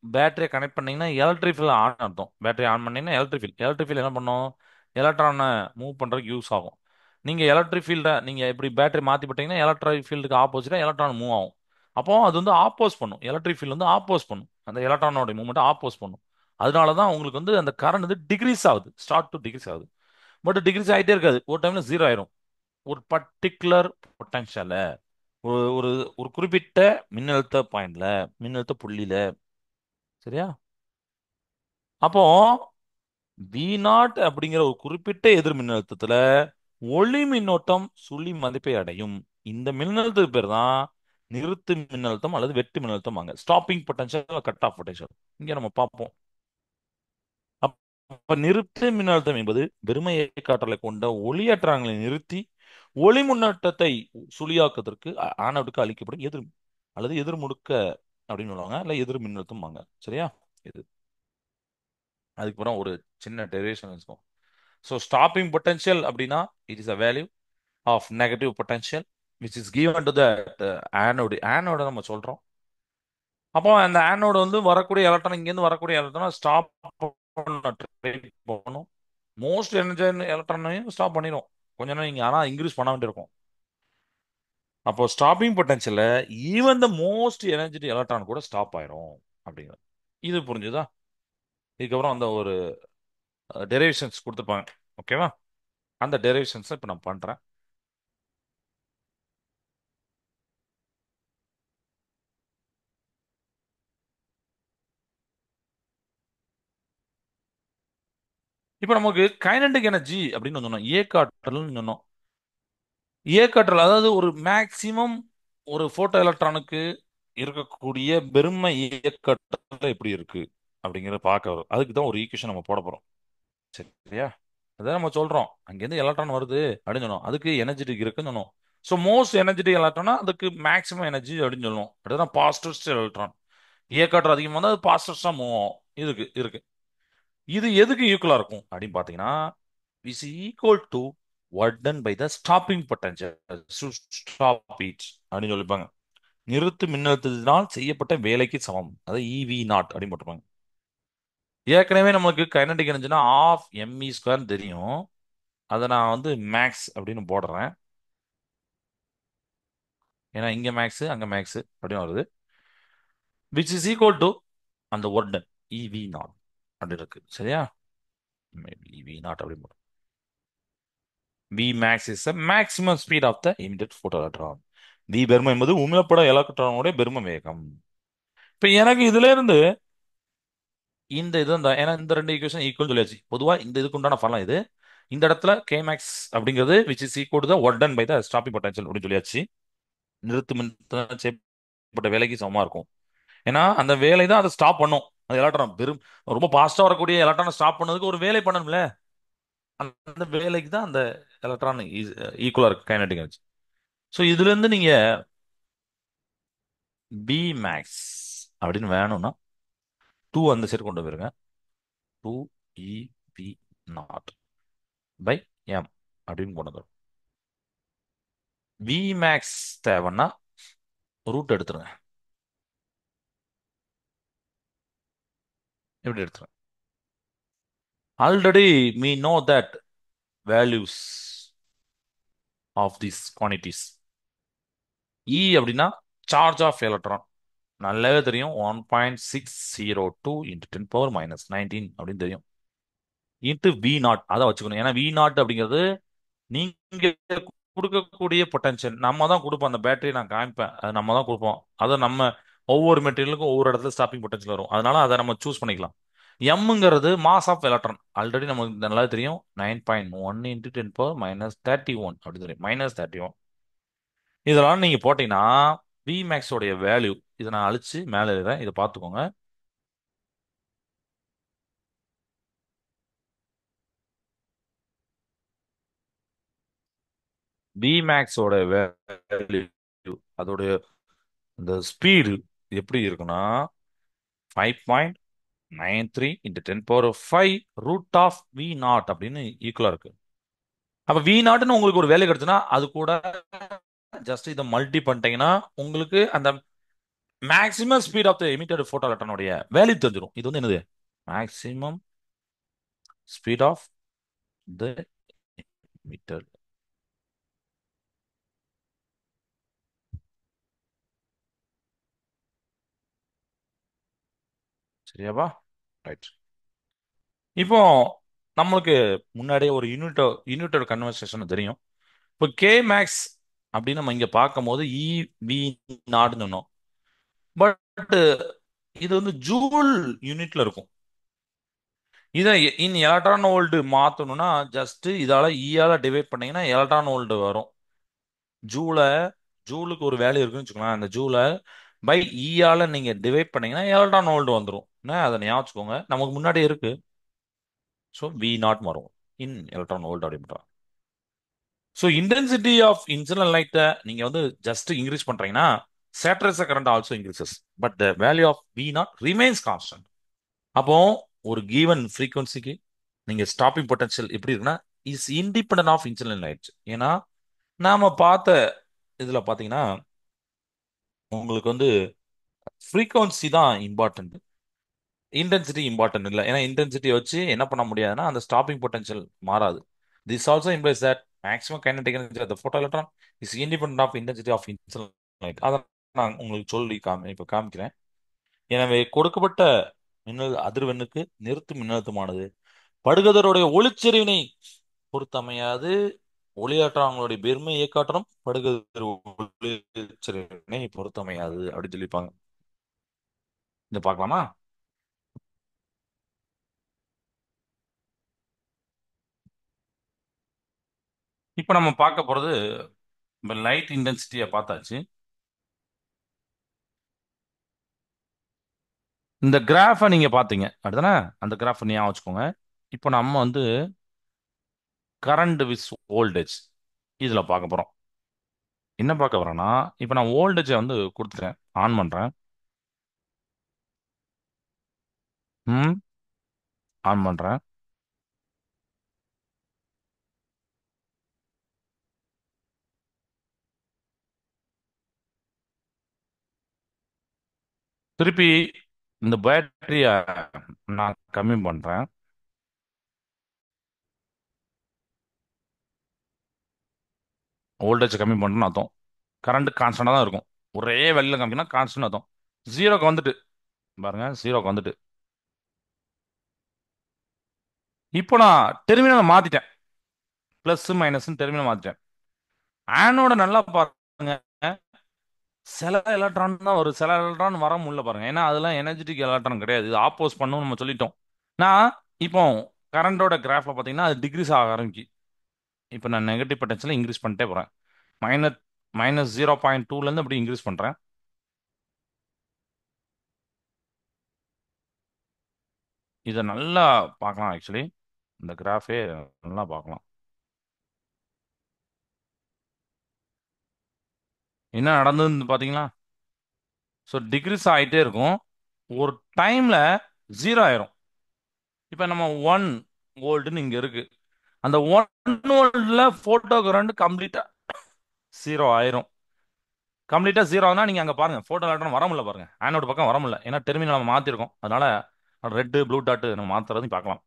A: பேட்டரியை கனெக்ட் பண்ணீங்கன்னா எலக்ட்ரிக் ஃபீல்ட் ஆன் அர்த்தம். பேட்டரி ஆன் பண்ணீங்கன்னா எலக்ட்ரிக் ஃபீல்ட் என்ன பண்ணும்? எலக்ட்ரானை மூவ் பண்றதுக்கு யூஸ் ஆகும். நீங்க எலக்ட்ரிக் ஃபீல்டை நீங்க இப்படி பேட்டரி மாத்தி போட்டீங்கன்னா எலக்ட்ரிக் ஃபீல்டுக்கு ஆப்போசிட்டா எலக்ட்ரான் மூவ் ஆகும். அப்போ அது வந்து ஆப்போஸ் பண்ணும். எலக்ட்ரிக் ஃபீல்டு வந்து ஆப்போஸ் பண்ணும், அந்த எலக்ட்ரானோட மூவ்மெண்ட் ஆப்போஸ் பண்ணும். அதனால தான் உங்களுக்கு வந்து அந்த கரண்ட் வந்து டிகிரீஸ் ஆகுது, ஸ்டார்ட் டு டிகிரீஸ் ஆகுது. பட் டிகிரீஸ் ஆகிட்டே இருக்காது, ஒரு டைம்ல ஜீரோ ஆயிரும். ஒரு பர்டிகுலர் பொட்டன்ஷியல, ஒரு ஒரு ஒரு குறிப்பிட்ட மின்னழுத்த பாயிண்ட்ல, மின்னழுத்த புள்ளியில. சரியா? அப்போ வி நாட் அப்படிங்கிற ஒரு குறிப்பிட்ட எதிர் மின்னழுத்தத்துல ஒளி மின்னோட்டம் சுழி மதிப்பை அடையும். இந்த மின்னழுத்தத்துக்கு பேர் தான் நிறுத்து மின்னழுத்தம் அல்லது வெட்டு மின்னழுத்தம். Stopping potential, cut off potential இங்க நம்ம பார்ப்போம். அப்ப நிறுத்து மின்னழுத்தம் என்பது வெறுமை காற்றலை கொண்ட ஒளியாற்றங்களை நிறுத்தி ஒளி முன்னோட்டத்தை சுழியாக்குவதற்கு ஆனோடுக்கு அளிக்கப்படும் எதிர் அல்லது எதிர் முடுக்க அப்படின்னு சொல்லுவாங்க, இல்ல எதிர் மின்னழுத்தம். சரியா? இது அதுக்கப்புறம் ஒரு சின்ன டெரிவேஷன் இருக்கும். ஸோ ஸ்டாப்பிங் பொட்டன்ஷியல் அப்படின்னா it is a value of negative potential which is given to the anode. ஆனோட நம்ம சொல்றோம். அப்போ அந்த ஆனோடு வந்து வரக்கூடிய எலக்ட்ரான், இங்கேருந்து வரக்கூடிய எலக்ட்ரான் ஸ்டாப் பண்ண ட்ரை பண்ணணும். மோஸ்ட் எனர்ஜி எலக்ட்ரானையும் ஸ்டாப் பண்ணிடும். கொஞ்ச நேரம் இங்க ஆனா இன்க்ரீஸ் பண்ண வேண்டியிருக்கும். அப்போ ஸ்டாப்பிங் பொட்டன்ஷியல்ல even the most energetic electron கூட ஸ்டாப் ஆயிரும் அப்படிங்கிறது. இது புரிஞ்சுதா? இதுக்கப்புறம் அந்த ஒரு டெரிவேஷன்ஸ் கொடுத்துருப்பாங்க. ஓகேவா? அந்த டெரிவேஷன்ஸ் இப்போ நான் பண்றேன். இப்போ நமக்கு கைனடிக் எனர்ஜி அப்படின்னு சொன்னோம், இயக்காற்றல்னு சொன்னோம். இயக்காற்றல் அதாவது ஒரு மேக்சிமம் ஒரு போட்டோ எலக்ட்ரானுக்கு இருக்கக்கூடிய பெருமை இயக்காற்றல் எப்படி இருக்கு அப்படிங்கிறத பார்க்க வரும். அதுக்கு தான் ஒரு ஈக்குவேஷன் நம்ம போட போறோம். சரியா? அதான் நம்ம சொல்றோம், அங்கேருந்து எலக்ட்ரான் வருது அப்படின்னு சொன்னோம், அதுக்கு எனர்ஜெட்டிக் இருக்குன்னு சொன்னோம். ஸோ மோஸ்ட் எனர்ஜெட்டிக் எலக்ட்ரானா அதுக்கு மேக்ஸிமம் எனர்ஜி அப்படின்னு சொல்லுவோம். அதுதான் பாஸ்டஸ்ட் எலக்ட்ரான். இயக்காற்றல் அதிகமாக இருந்தால் அது பாஸ்டஸ்டா மூவ் ஆகும். இதுக்கு இருக்கு. இது எதுக்கு ஈக்குவலா இருக்கும் அப்படின்னு பாத்தீங்கன்னா is equal to work done by the stopping potential stop it அப்படின்னு சொல்லிப்பாங்க. நிறுத்து மின்னழுத்தத்தினால் செய்யப்பட்ட வேலைக்கு சமம், அதாவது இவி நாட் அப்படின்னு போட்டிருப்பாங்க. ஏற்கனவே நமக்கு கைனடிக் எனர்ஜினா ஆஃப் எம்இ ஸ்கொயர் தெரியும். அதை நான் வந்து மேக்ஸ் அப்படின்னு போடுறேன். ஏன்னா இங்க மேக்ஸ் அங்க மேக்ஸ் அப்படின்னு வருது. விச் இஸ் ஈக்குவல் டு அந்த ஒர்க் டன் இவி நாட் அப்படி இருக்கு. சரியா? இவி நாட் அப்படின்னு போடுறோம். V max is the maximum speed of the emitted photoelectron. V பெருமம் என்பது உமிழப்பட எலக்ட்ரானுடைய பெரும வேகம். இப்ப எனக்கு இதுல இருந்து இந்த இது இந்த ஏன்னா இந்த ரெண்டு ஈக்குவேஷன் ஈக்குவல் சொல்லியாச்சு. பொதுவா இந்த இதுக்கு உண்டான பலம் இது. இந்த இடத்துல கேமேக்ஸ் அப்படிங்கிறது which is equal to work done by the stopping potential அப்படின்னு சொல்லியாச்சு. நிறுத்து மின்தடை செய்யப்பட்ட வேலைக்கு சமமா இருக்கும். ஏன்னா அந்த வேலை தான் அதை ஸ்டாப் பண்ணும். அந்த எலக்ட்ரான் பெரும் ரொம்ப பாஸ்டா வரக்கூடிய எலக்ட்ரானை ஸ்டாப் பண்ணதுக்கு ஒரு வேலை பண்ணணும்ல. அந்த வேலைக்கு தான் அந்த எலக்ட்ரான் ஈக்குவலா இருக்கு கைனடிக் எனர்ஜி. ஸோ இதுல இருந்து நீங்க பி மேக்ஸ் அப்படின்னு வேணும்னா டூ அந்த சைடு கொண்டு போயிருங்க. Two e V naught by m அப்படின்னு கொண்டு வந்துடும். வி மேக்ஸ் தேவைன்னா ரூட் எடுத்துருங்க. எப்படி எடுத்துருங்க? Already we know that values of these quantities. E அப்படின்னா சார்ஜ் ஆஃப் எலக்ட்ரான் நல்லாவே தெரியும். 1.602 இன்ட்டு 10⁻⁹ அப்படின்னு தெரியும். இன்ட்டு வி நாட் அதை வச்சுக்கணும். ஏன்னா வி நாட் அப்படிங்கிறது நீங்க கொடுக்கக்கூடிய பொட்டன்ஷியல். நம்ம தான் கொடுப்போம். அந்த பேட்டரி நான் காமிப்பேன், அது நம்ம தான் கொடுப்போம். அதை நம்ம ஒவ்வொரு மெட்டீரியலுக்கும் ஒவ்வொரு இடத்துல ஸ்டாப்பிங் பொட்டன்ஷியல் வரும். அதனால அதை நம்ம சூஸ் பண்ணிக்கலாம். எம்ங்கிறது மாஸ் ஆஃப் எலக்ட்ரான். ஆல்ரெடி நமக்கு நல்லா தெரியும். 9.1 இன்ட்டு 10⁻31 அப்படி தெரியும். -31. இதெல்லாம் நீங்க போட்டீங்கன்னா வி மேக்ஸோடைய வேல்யூ இதை நான் அழிச்சு மேலே எழுதுறேன். இதை பார்த்துக்கோங்க. வி மேக்ஸோட வேல்யூ அதோடைய இந்த ஸ்பீடு எப்படி இருக்குன்னா 5.93 into 10⁵ root of V naught அப்படின்னு ஈக்குவலா இருக்கு. அப்ப வி நாட்னு உங்களுக்கு ஒரு வேலை கிடைச்சுன்னா அது கூட ஜஸ்ட் இதை மல்டி பண்ணிட்டீங்கன்னா உங்களுக்கு அந்த maximum speed of the emitted photo எலக்ட்ரானுடைய வேல்யூ தெரிஞ்சிடும். இது வந்து என்னது? Maximum speed of the emitted. சரியாப்பா? ரைட். இப்போ நம்மளுக்கு முன்னாடியே ஒரு யூனிட்டோட கன்வர்சேஷன் தெரியும். இப்போ கே மேக்ஸ் அப்படின்னு நம்ம இங்க பார்க்கும்போது இ வி நாட்னு சொன்னோம். பட் இது வந்து ஜூல் யூனிட்ல இருக்கும். இதை இன் எலக்ட்ரான் வோல்ட் மாத்தணும்னா ஜஸ்ட் இதால ஈயால டிவைட் பண்ணீங்கன்னா எலக்ட்ரான் வோல்ட் வரும். ஜூல ஜூலுக்கு ஒரு வேல்யூ இருக்குன்னு வச்சுக்கோங்களேன். அந்த ஜூல பை ஈயால நீங்க டிவைட் பண்ணீங்கன்னா எலக்ட்ரான் வோல்ட் வந்துடும். அதை ஞாபகம் வச்சுக்கோங்க. நமக்கு முன்னாடி இருக்கு. ஸோ வி நாட் வரும் இன் எலக்ட்ரான் வோல்ட் அப்படின்றா. ஸோ இன்டென்சிட்டி ஆஃப் இன்சிடென்ட் லைட்டை நீங்க வந்து ஜஸ்ட் இன்க்ரீஸ் பண்றீங்கன்னா saturation current also increases but the value of V not remains constant. அப்போ ஒரு கிவன் ஃப்ரீக்வன்சிக்கு நீங்க ஸ்டாப்பிங் பொட்டன்ஷியல் எப்படி இருக்குன்னா is independent of incident light. ஏன்னா நாம பார்த்த இதுல பாத்தீங்கன்னா உங்களுக்கு வந்து ஃப்ரீக்வன்சி தான் இம்பார்ட்டன்ட், இன்டென்சிட்டி இம்பார்ட்டன்ட் இல்லை. ஏன்னா இன்டென்சிட்டி வச்சு என்ன பண்ண முடியாதுன்னா அந்த ஸ்டாப்பிங் பொட்டன்ஷியல் மாறாது. This also implies that maximum kinetic energy of the photoelectron is independent of intensity of incident light. அதை நான் உங்களுக்கு சொல்லி இப்ப காமிக்கிறேன். எனவே கொடுக்கப்பட்ட அதிர்வெண்ணுக்கு நிறுத்து மின்னழுத்தமானது படுகதிரோடைய ஒளிச்செறிவினை பொறுத்தமையாது. ஒளியாற்றங்களுடைய பெருமை இயக்காற்றம் படுகதிர் ஒளிச்செறிவினை பொறுத்தமையாது அப்படின்னு சொல்லியிருப்பாங்க. இதை பார்க்கலாமா? இப்போ நம்ம பார்க்க போறது இப்போ லைட் இன்டென்சிட்டியை பார்த்தாச்சு. இந்த கிராஃபை நீங்க பார்த்தீங்க அப்படிதானே? அந்த கிராஃபை ஞாபகம் வச்சுக்கோங்க. இப்போ நம்ம வந்து கரண்ட் வித் வோல்டேஜ் இதுல பார்க்க போறோம். என்ன பார்க்க போறோம்னா இப்போ நான் வோல்டேஜை வந்து கொடுத்துட்டேன், ஆன் பண்றேன். ம் ஆன் பண்றேன். திருப்பி இந்த பேட்டரியை நான் கம்மி பண்றேன். வோல்டேஜ் கம்மி பண்ணுறேன்னு அர்த்தம். கரண்ட் கான்ஸ்டன்டாக தான் இருக்கும். ஒரே வெளியில் காமிக்கினா கான்ஸ்டன்ட் அர்த்தம். ஜீரோக்கு வந்துட்டு பாருங்க, ஜீரோக்கு வந்துட்டு இப்போ நான் டெர்மினல் மாத்திட்டேன். பிளஸ் மைனஸ் டெர்மினல் மாத்திட்டேன். ஆனோட நல்லா பாருங்க. சில எலக்ட்ரான் தான் வரும், சில எலக்ட்ரான் வர முடியல பாருங்க. ஏன்னா அதெல்லாம் எனர்ஜெட்டிக் எலக்ட்ரான் கிடையாது, இது ஆப்போஸ் பண்ணும் நம்ம சொல்லிட்டோம். நான் இப்போ கரண்டோட கிராஃப்ல பார்த்தீங்கன்னா அது டிகிரிஸ் ஆக ஆரம்பிக்கு. இப்போ நான் நெகட்டிவ் பொட்டன்ஷியல் இன்க்ரீஸ் பண்ணிட்டே போறேன். மைனஸ் -0.2லேருந்து அப்படி இன்க்ரீஸ் பண்றேன். இதை நல்லா பார்க்கலாம் ஆக்சுவலி, இந்த கிராஃபே நல்லா பார்க்கலாம். என்ன நடந்ததுன்னு பார்த்தீங்களா? ஸோ டிக்ரீஸ் ஆகிட்டே இருக்கும், ஒரு டைம்ல ஜீரோ ஆயிரும். இப்போ நம்ம 1 வோல்ட்னு இங்க இருக்கு, அந்த 1 வோல்ட்ல போட்டோ கரண்ட் கம்ப்ளீட்டா ஜீரோ ஆயிரும். கம்ப்ளீட்டா ஜீரோ ஆனா நீங்க அங்க பாருங்க, போட்டோ எலக்ட்ரான் வர முடியல பாருங்க, ஆனோட் பக்கம் வர முடியல. ஏன்னா டெர்மினல் நம்ம மாத்திருக்கோம், அதனால ரெட் ப்ளூ டாட் நம்ம மாத்துறதையும் பார்க்கலாம்.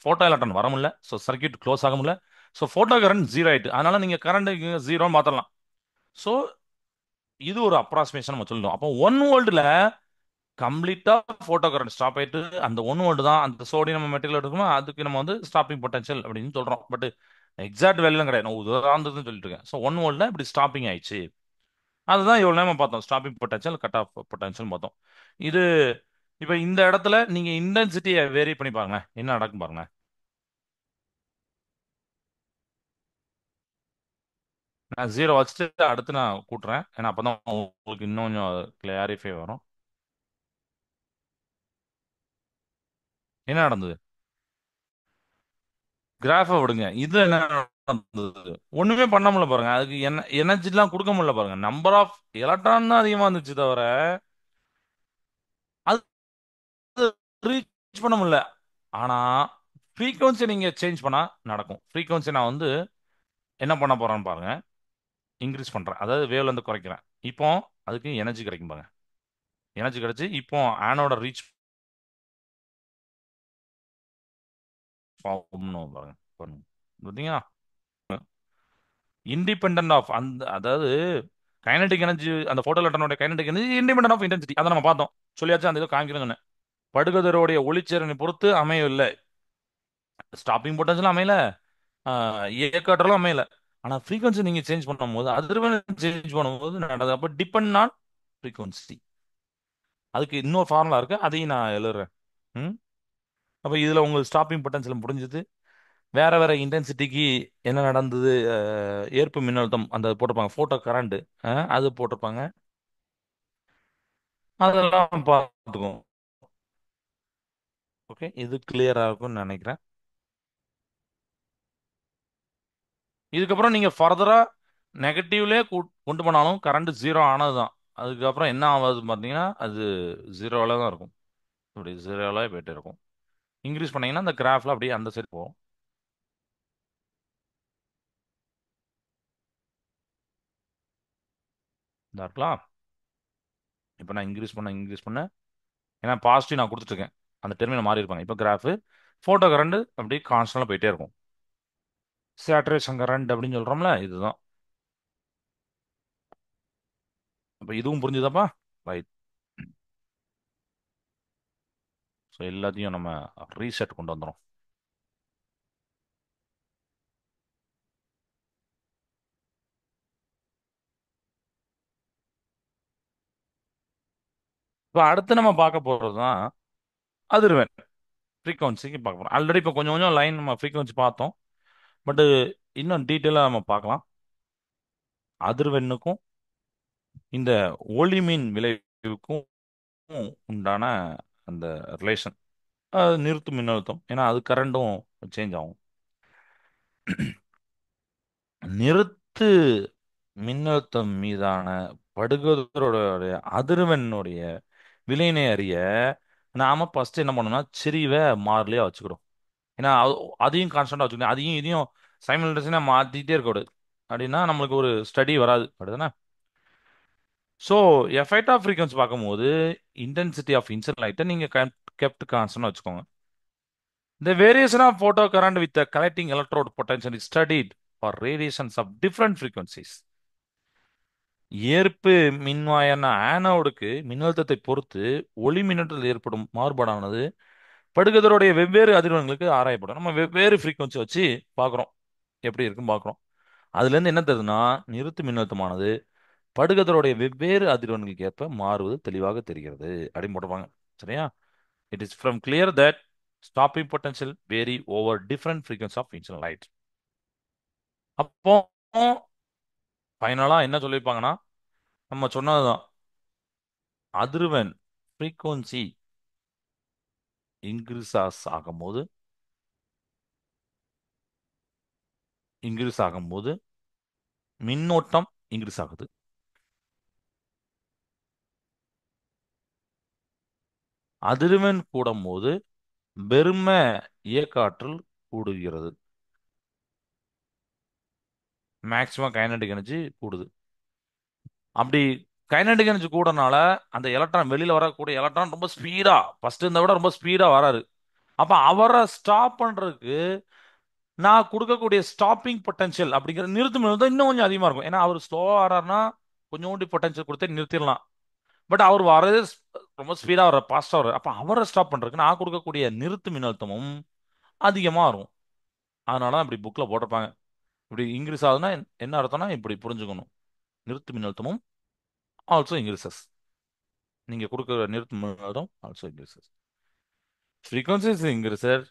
A: போட்டோ எலக்ட்ரான் வர முடியல, ஸோ சர்க்யூட் க்ளோஸ் ஆக முடியல. ஸோ போட்டோ கரண்ட் ஜீரோ ஆயிட்டு, அதனால நீங்க கரண்ட் ஜீரோன்னு மாத்தலாம். ஸோ இது ஒரு அப்ராக்சிமேஷன் நம்ம சொல்லணும். அப்போ 1 வோல்ட்ல கம்ப்ளீட்டா போட்டோ கரண்ட் ஸ்டாப் ஆயிட்டு, அந்த 1 வோல்ட் தான் அந்த சோடியம் நம்ம மெட்டீரியல் எடுக்கணும், அதுக்கு நம்ம வந்து ஸ்டாப்பிங் பொட்டன்ஷியல் அப்படின்னு சொல்றோம். பட் எக்ஸாக்ட் வேல்யூலாம் கிடையாது, நான் உதாரணத்துக்கு சொல்லிட்டு இருக்கேன். ஸோ 1 வோல்ட்ல இப்படி ஸ்டாப்பிங் ஆயிடுச்சு, அதுதான் இவ்வளவு நேரம் பார்த்தோம், stopping potential cut off potential பார்த்தோம். இது இப்போ இந்த இடத்துல நீங்க இன்டென்சிட்டியை வேரி பண்ணி பாருங்க, என்ன நடக்கும் பாருங்க. நான் ஜீரோ வச்சுட்டு அடுத்து நான் கூட்டுறேன், ஏன்னா அப்பதான் உங்களுக்கு இன்னும் கொஞ்சம் கிளாரிஃபை வரும். என்ன நடந்தது? கிராஃபை விடுங்க, இது என்ன நடந்தது? ஒண்ணுமே பண்ண முடியல பாருங்க, அதுக்கு என்ன எனர்ஜிலாம் கொடுக்க முடியல பாருங்க, நம்பர் ஆஃப் எலக்ட்ரான் தான் அதிகமா இருந்துச்சு தவிர அது ரீச் பண்ண முடியல. ஆனா ஃப்ரீக்வன்சி நீங்க சேஞ்ச் பண்ணா நடக்கும். ஃப்ரீக்வன்சி நான் வந்து என்ன பண்ண போறேன்னு பாருங்க, இன்க்ரீஸ் பண்றேன், அதாவது வேவ்ல இருந்து குறைக்கிறேன். இப்போ அதுக்கு எனர்ஜி கிடைக்கும் பாருங்க, எனர்ஜி கிடைச்சு இப்போ ஆனோட ரீச் பாருங்க பாருங்க, பார்த்தீங்களா? இண்டிபெண்டன்ட் ஆஃப் அந்த, அதாவது கைனடிக் எனர்ஜி, அந்த போட்டோ எலக்ட்ரானோட kinetic energy independent of intensity, அதை நம்ம பார்த்தோம். சொல்லியாச்சு, அந்த இதை காமிக்கிறேன்னு சொன்னேன். படுகதிரோடைய ஒளிச்சேரனை பொறுத்து அமையவில்லை, ஸ்டாப்பிங் பொட்டன்ஷியல் அமையல, இயக்காற்றலும் அமையல. ஆனா ஃப்ரீக்வன்சி நீங்க சேஞ்ச் பண்ணும்போது, அதிர்வெண் சேஞ்ச் பண்ணும்போது நடக்குது. அப்ப டிபெண்ட் ஆன் ஃப்ரீக்வன்சி. அதுக்கு இன்னொரு ஃபார்முலா இருக்கு, அதையும் நான் எழுதுறேன். ம். அப்ப இதுல உங்களுக்கு ஸ்டாப்பிங் பொட்டன்ஷியல் முடிஞ்சது. வேற வேற இன்டென்சிட்டிக்கு என்ன நடந்தது, ஏற்பு மின்னழுத்தம் அந்த போட்டிருப்பாங்க, போட்டோ கரண்ட் அது போட்டிருப்பாங்க, அதெல்லாம் பார்த்துக்குவோம். ஓகே, இது கிளியரா இருக்கும்னு நினைக்கிறேன். இதுக்கப்புறம் நீங்க ஃபர்தரா நெகட்டிவ்லேயே கொண்டு போனாலும் கரண்ட் ஜீரோ ஆனது தான். அதுக்கப்புறம் என்ன ஆகுது பார்த்தீங்கன்னா, அது ஜீரோவில் தான் இருக்கும், இப்படி ஜீரோவில் போயிட்டு இருக்கும். இன்க்ரீஸ் பண்ணீங்கன்னா அந்த கிராஃப்ல அப்படியே அந்த சைடு போகும். இதா இருக்கலாம். இப்போ நான் இன்க்ரீஸ் பண்ண, ஏன்னா பாசிட்டிவ் நான் கொடுத்துட்ருக்கேன், அந்த டெர்மினல் மாறி இருப்பாங்க. இப்போ கிராஃப் ஃபோட்டோ கரண்ட் அப்படியே கான்ஸ்டன்டாக போயிட்டே இருக்கும். சேச்சுரேஷன் கரண்ட் அப்படின்னு சொல்கிறோம்ல, இதுதான். அப்போ இதுவும் புரிஞ்சுதாப்பா? ரைட். ஸோ எல்லாத்தையும் நம்ம ரீசெட் கொண்டு வந்துடும். இப்போ அடுத்து நம்ம பார்க்க போகிறது தான் அதிர்வெண், ஃப்ரீக்வன்சிக்கு பார்க்க போகிறோம். ஆல்ரெடி இப்போ கொஞ்சம் கொஞ்சம் லைன் நம்ம ஃப்ரீக்வன்சி பார்த்தோம், பட் இன்னும் டீட்டெயிலாக நம்ம பார்க்கலாம். அதிர்வெண்ணுக்கும் இந்த ஒளிமின் விளைவுக்கும் உண்டான அந்த ரிலேஷன், அது நிறுத்து மின்னழுத்தம், ஏன்னா அது கரண்டும் சேஞ்ச் ஆகும். நிறுத்து மின்னழுத்தம் மீதான படுகதிரோடைய அதிர்வெண்ணுடைய விலையினை அறிய நாம ஃபர்ஸ்ட் என்ன பண்ணணும்னா செறிவை மாறிலியா வச்சுக்கிறோம். ஏன்னா அதையும் கான்ஸ்டன்டா வச்சுக்கணும், அதையும் இதையும் சைமல்டேனியஸா மாத்திட்டே இருக்கக்கூடாது, அப்படின்னா நம்மளுக்கு ஒரு ஸ்டடி வராது, அப்படிதானே? ஸோ எஃபெக்ட் ஆஃப் ஃப்ரீக்வன்சி பார்க்கும்போது இன்டென்சிட்டி ஆஃப் இன்சிடென்ட் லைட்டை நீங்க கெப்ட் கான்ஸ்டன்ட் வச்சுக்கோங்க. The variation of photocurrent with the collecting electrode potential is studied for radiations of different frequencies. ஏற்பு மின்வாயான ஆனோடுக்கு மின்னழுத்தத்தை பொறுத்து ஒளி மின்னழுத்தத்தில் ஏற்படும் மாறுபாடானது படுகதிரோடைய வெவ்வேறு அதிர்வெண்களுக்கு ஆராயப்படும். நம்ம வெவ்வேறு ஃப்ரீக்வன்சி வச்சு பார்க்குறோம், எப்படி இருக்குன்னு பார்க்குறோம். அதுலேருந்து என்ன தெரியுதுன்னா, நிறுத்து மின்னழுத்தமானது படுகதிரோடைய வெவ்வேறு அதிர்வெண்களுக்கு ஏற்ப மாறுவது தெளிவாக தெரிகிறது அப்படின்னு போட்டிருப்பாங்க. சரியா? It is from clear that stopping potential vary over different frequency of incident light. அப்போ ஃபைனலா என்ன சொல்லியிருப்பாங்கன்னா, நம்ம சொன்னதுதான், அதிர்வெண் ஃப்ரீக்வன்சி இன்க்ரீஸ் ஆகும்போது இன்க்ரீஸ் ஆகும்போது மின்னோட்டம் இன்க்ரீஸ் ஆகுது. அதிர்வெண் கூடும்போது வெறும இயக்க ஆற்றல் கூடுகிறது. மேக்சிமம் கைனடிக் எனர்ஜி கூடுது. அப்படி கைனடிக் எனர்ஜி கூடனால அந்த எலக்ட்ரான் வெளியில வரக்கூடிய எலக்ட்ரான் ரொம்ப ஸ்பீடா ஃபர்ஸ்ட் இருந்த விட ரொம்ப ஸ்பீடா வராரு. அப்ப அவரை ஸ்டாப் பண்றதுக்கு நான் கொடுக்கக்கூடிய ஸ்டாப்பிங் பொட்டன்ஷியல் அப்படிங்கிற நிறுத்தும் தான் இன்னும் கொஞ்சம் அதிகமா இருக்கும். ஏன்னா அவர் ஸ்லோவா வர்றாருன்னா கொஞ்சோண்டு பொட்டன்ஷியல் கொடுத்து நிறுத்திடலாம். பட் அவர் வரது ரொம்ப ஸ்பீடா வர்ற பாஸ்டா வர்ற, அப்ப அவரை ஸ்டாப் பண்றதுக்கு நான் கொடுக்கக்கூடிய நிறுத்து மின்னழுத்தமும் அதிகமா இருக்கும். அதனால தான் இப்படி புக்ல போட்டிருப்பாங்க. இப்படி இன்க்ரீஸ் ஆகுதுன்னா என்ன அர்த்தம்னா இப்படி புரிஞ்சுக்கணும். நிறுத்து மின்னழுத்தமும் ஆல்சோ இன்க்ரீசஸ். நீங்க கொடுக்குற நிறுத்து மின்னழுத்தம் also increases. Frequency is increased.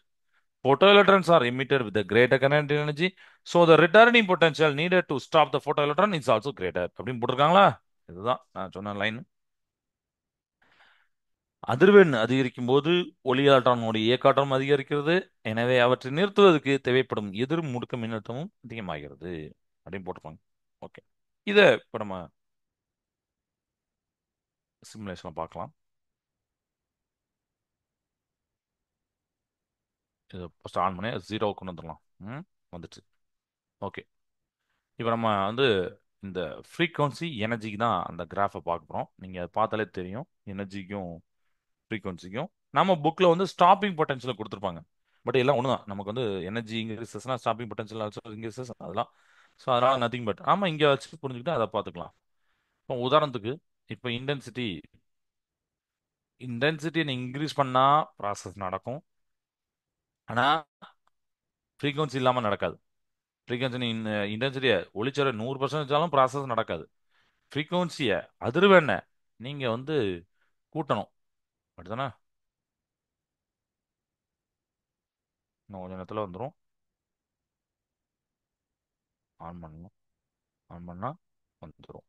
A: Photoelectrons are emitted with a greater kinetic energy. So the returning potential needed to stop the photoelectron is also greater. அப்படின்னு போட்டிருக்காங்களா? இதுதான் நான் சொன்ன லைன். அதிர்வெண் அதிகரிக்கும் போது ஒளியாற்றனுடைய இயக்காற்றலும் அதிகரிக்கிறது. எனவே அவற்றை நிறுத்துவதற்கு தேவைப்படும் எதிர் முடுக்க மின்னழுத்தமும் அதிகமாகிறது அப்படின்னு போட்டிருப்பாங்க. ஓகே, இதை இப்போ நம்ம சிமுலேஷன்ல பார்க்கலாம். இதை ஃபர்ஸ்ட் ஆன் பண்ணி ஜீரோ கொண்டு வந்துடலாம். வந்துச்சு. ஓகே, இப்போ நம்ம வந்து இந்த ஃப்ரீக்வன்சி எனர்ஜிக்கு தான் அந்த கிராஃபை பார்க்க போகிறோம். நீங்கள் அதை பார்த்தாலே தெரியும், எனர்ஜிக்கும் ஃப்ரீக்வன்சிக்கும். நம்ம புக்கில் வந்து ஸ்டாப்பிங் பொட்டன்ஷியல் கொடுத்துருப்பாங்க. பட் எல்லாம் ஒன்று தான். நமக்கு வந்து எனர்ஜி இன்க்ரீசஸ்னா ஸ்டாப்பிங் பொட்டன்ஷியல் ஆல்சோ இன்க்ரீசஸ் அதெல்லாம். ஸோ அதனால் நத்திங் பட் ஆமாம், இங்கே வச்சு புரிஞ்சுக்கிட்டு அதை பார்த்துக்கலாம். இப்போ உதாரணத்துக்கு, இப்போ இன்டென்சிட்டியை நீங்கள் இன்க்ரீஸ் பண்ணால் ப்ராசஸ் நடக்கும். ஆனால் ஃப்ரீக்வன்சி இல்லாமல் நடக்காது. ஃப்ரீக்வன்சி இன்டென்சிட்டியை ஒளிச்சர 100% வச்சாலும் ப்ராசஸ் நடக்காது. ஃப்ரீக்வன்சியை அதிர்வெண்ணை நீங்கள் வந்து கூட்டணும். அப்படிதானே? இன்னும் கொஞ்சம் நேரத்தில் வந்துடும். ஆன் பண்ணணும். ஆன் பண்ணால் வந்துடும்.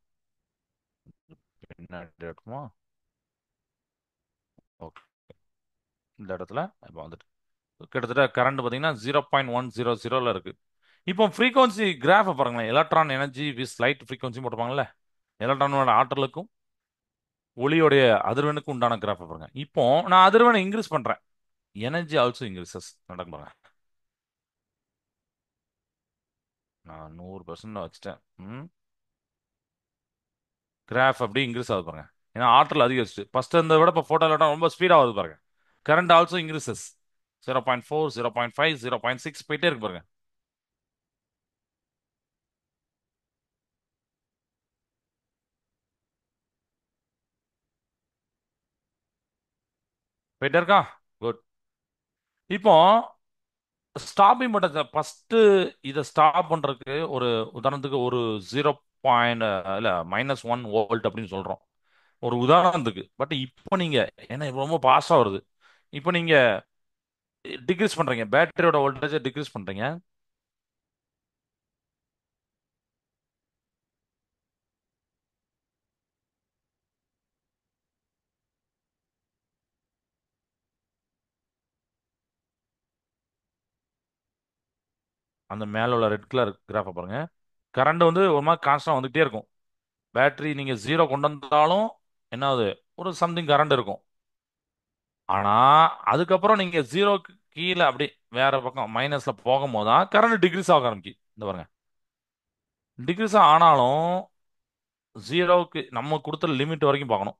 A: பின்னாடி இருக்குமா? ஓகே, இந்த இடத்துல இப்போ வந்துட்டு கிட்டத்தட்ட கரண்ட் பார்த்தீங்கன்னா 0.100 இருக்கு. இப்போ ஃப்ரீக்வன்சி கிராஃபை பாருங்களேன். எலக்ட்ரான் எனர்ஜி விஸ் லைட் ஃப்ரீக்வன்சி போட்டுருப்பாங்கல்ல, எலக்ட்ரானோட ஆற்றலுக்கும் ஒளியோடைய அதிர்வெண்ணுக்கும் உண்டான கிராஃபை பாருங்க. இப்போ நான் அதிர்வெண்ணை இன்க்ரீஸ் பண்றேன், எனர்ஜி ஆல்சோ இன்க்ரீசஸ் நடக்கும் பாருங்க. நான் 100% வச்சுட்டேன். கிராஃப் அப்படி இன்க்ரீஸ் ஆகுது பாருங்க. ஏன்னா ஆற்றல் அதிகரிச்சு ஃபர்ஸ்ட் இருந்த விட இப்போ போட்டோ எலக்ட்ரான் ரொம்ப ஸ்பீடாக வருது பாருங்க. Current also increases. 0.4, 0.5, 0.6 போயிட்டே இருக்கு பாருங்க. போயிட்டே இருக்கா? குட். இப்போ ஸ்டாப்பிங் பட்டன் ஃபர்ஸ்ட் இதை ஸ்டாப் பண்றதுக்கு ஒரு உதாரணத்துக்கு ஒரு 0. இல்ல -1 வோல்ட் அப்படின்னு சொல்றோம் ஒரு உதாரணத்துக்கு. பட் இப்போ நீங்க, ஏன்னா இப்ப ரொம்ப பாஸ்டா வருது, இப்போ நீங்க டிக்ரீஸ் பண்றீங்க, பேட்டரியோட வோல்டேஜை டிக்ரீஸ் பண்றீங்க. அந்த மேல உள்ள ரெட் கலர் கிராஃபை பாருங்க. கரண்ட் வந்து ஒரு மாதிரி கான்ஸ்டன்ட் வந்துகிட்டே இருக்கும். பேட்டரி நீங்க ஜீரோ கொண்டு வந்தாலும் என்ன ஆகுது, ஒரு சம்திங் கரண்ட் இருக்கும். ஆனா அதுக்கப்புறம் நீங்க ஜீரோக்கு கீழே அப்படி வேற பக்கம் மைனஸ்ல போகும்போது தான் கரண்ட் டிக்ரீஸ் ஆக ஆரம்பிக்கும். இந்த பாருங்க, டிக்ரீஸ் ஆனாலும் ஜீரோவுக்கு நம்ம கொடுத்த லிமிட் வரைக்கும் பார்க்கணும்.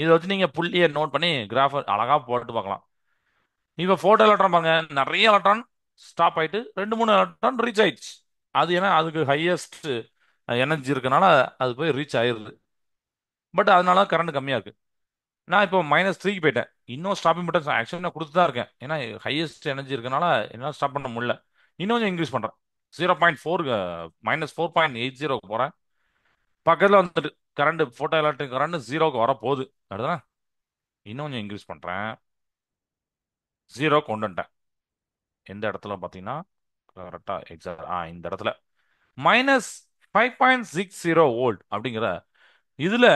A: இதை வச்சு நீங்க புள்ளியை நோட் பண்ணி கிராஃப் அழகா போட்டு பார்க்கலாம். இப்ப போட்டோ எலக்ட்ரான் பாருங்க, நிறைய எலக்ட்ரான் ஸ்டாப் ஆயிட்டு 2 3 எலக்ட்ரான் ரீச் ஆயிடுச்சு. அது ஏன்னா அதுக்கு ஹையஸ்ட் எனர்ஜி இருக்கனால அது போய் ரீச் ஆயிருது. பட் அதனால கரண்ட் கம்மியா இருக்கு. நான் இப்போ -3க்கு போயிட்டேன். இன்னும் ஸ்டாப்பிங் பட்டன் ஆக்சுவலி நான் கொடுத்து தான் இருக்கேன். ஏன்னா ஹையஸ்ட் எனர்ஜி இருக்கனால என்னால் ஸ்டாப் பண்ண முடியல. இன்னும் கொஞ்சம் இன்க்ரீஸ் பண்றேன். 0.4, -4.80 போறேன். பக்கத்துல வந்துட்டு கரண்ட் போட்டோ எலக்ட்ரிக் கரண்ட் ஜீரோக்கு வர போகுது. அடுத்தா இன்னும் கொஞ்சம் இன்க்ரீஸ் பண்றேன். ஜீரோ கொண்டு வந்துட்டேன். எந்த இடத்துல பார்த்தீங்கன்னா கரெக்டா எக்ஸாக்ட் இந்த இடத்துல -5.60 வோல்ட் அப்படிங்கிற இதுல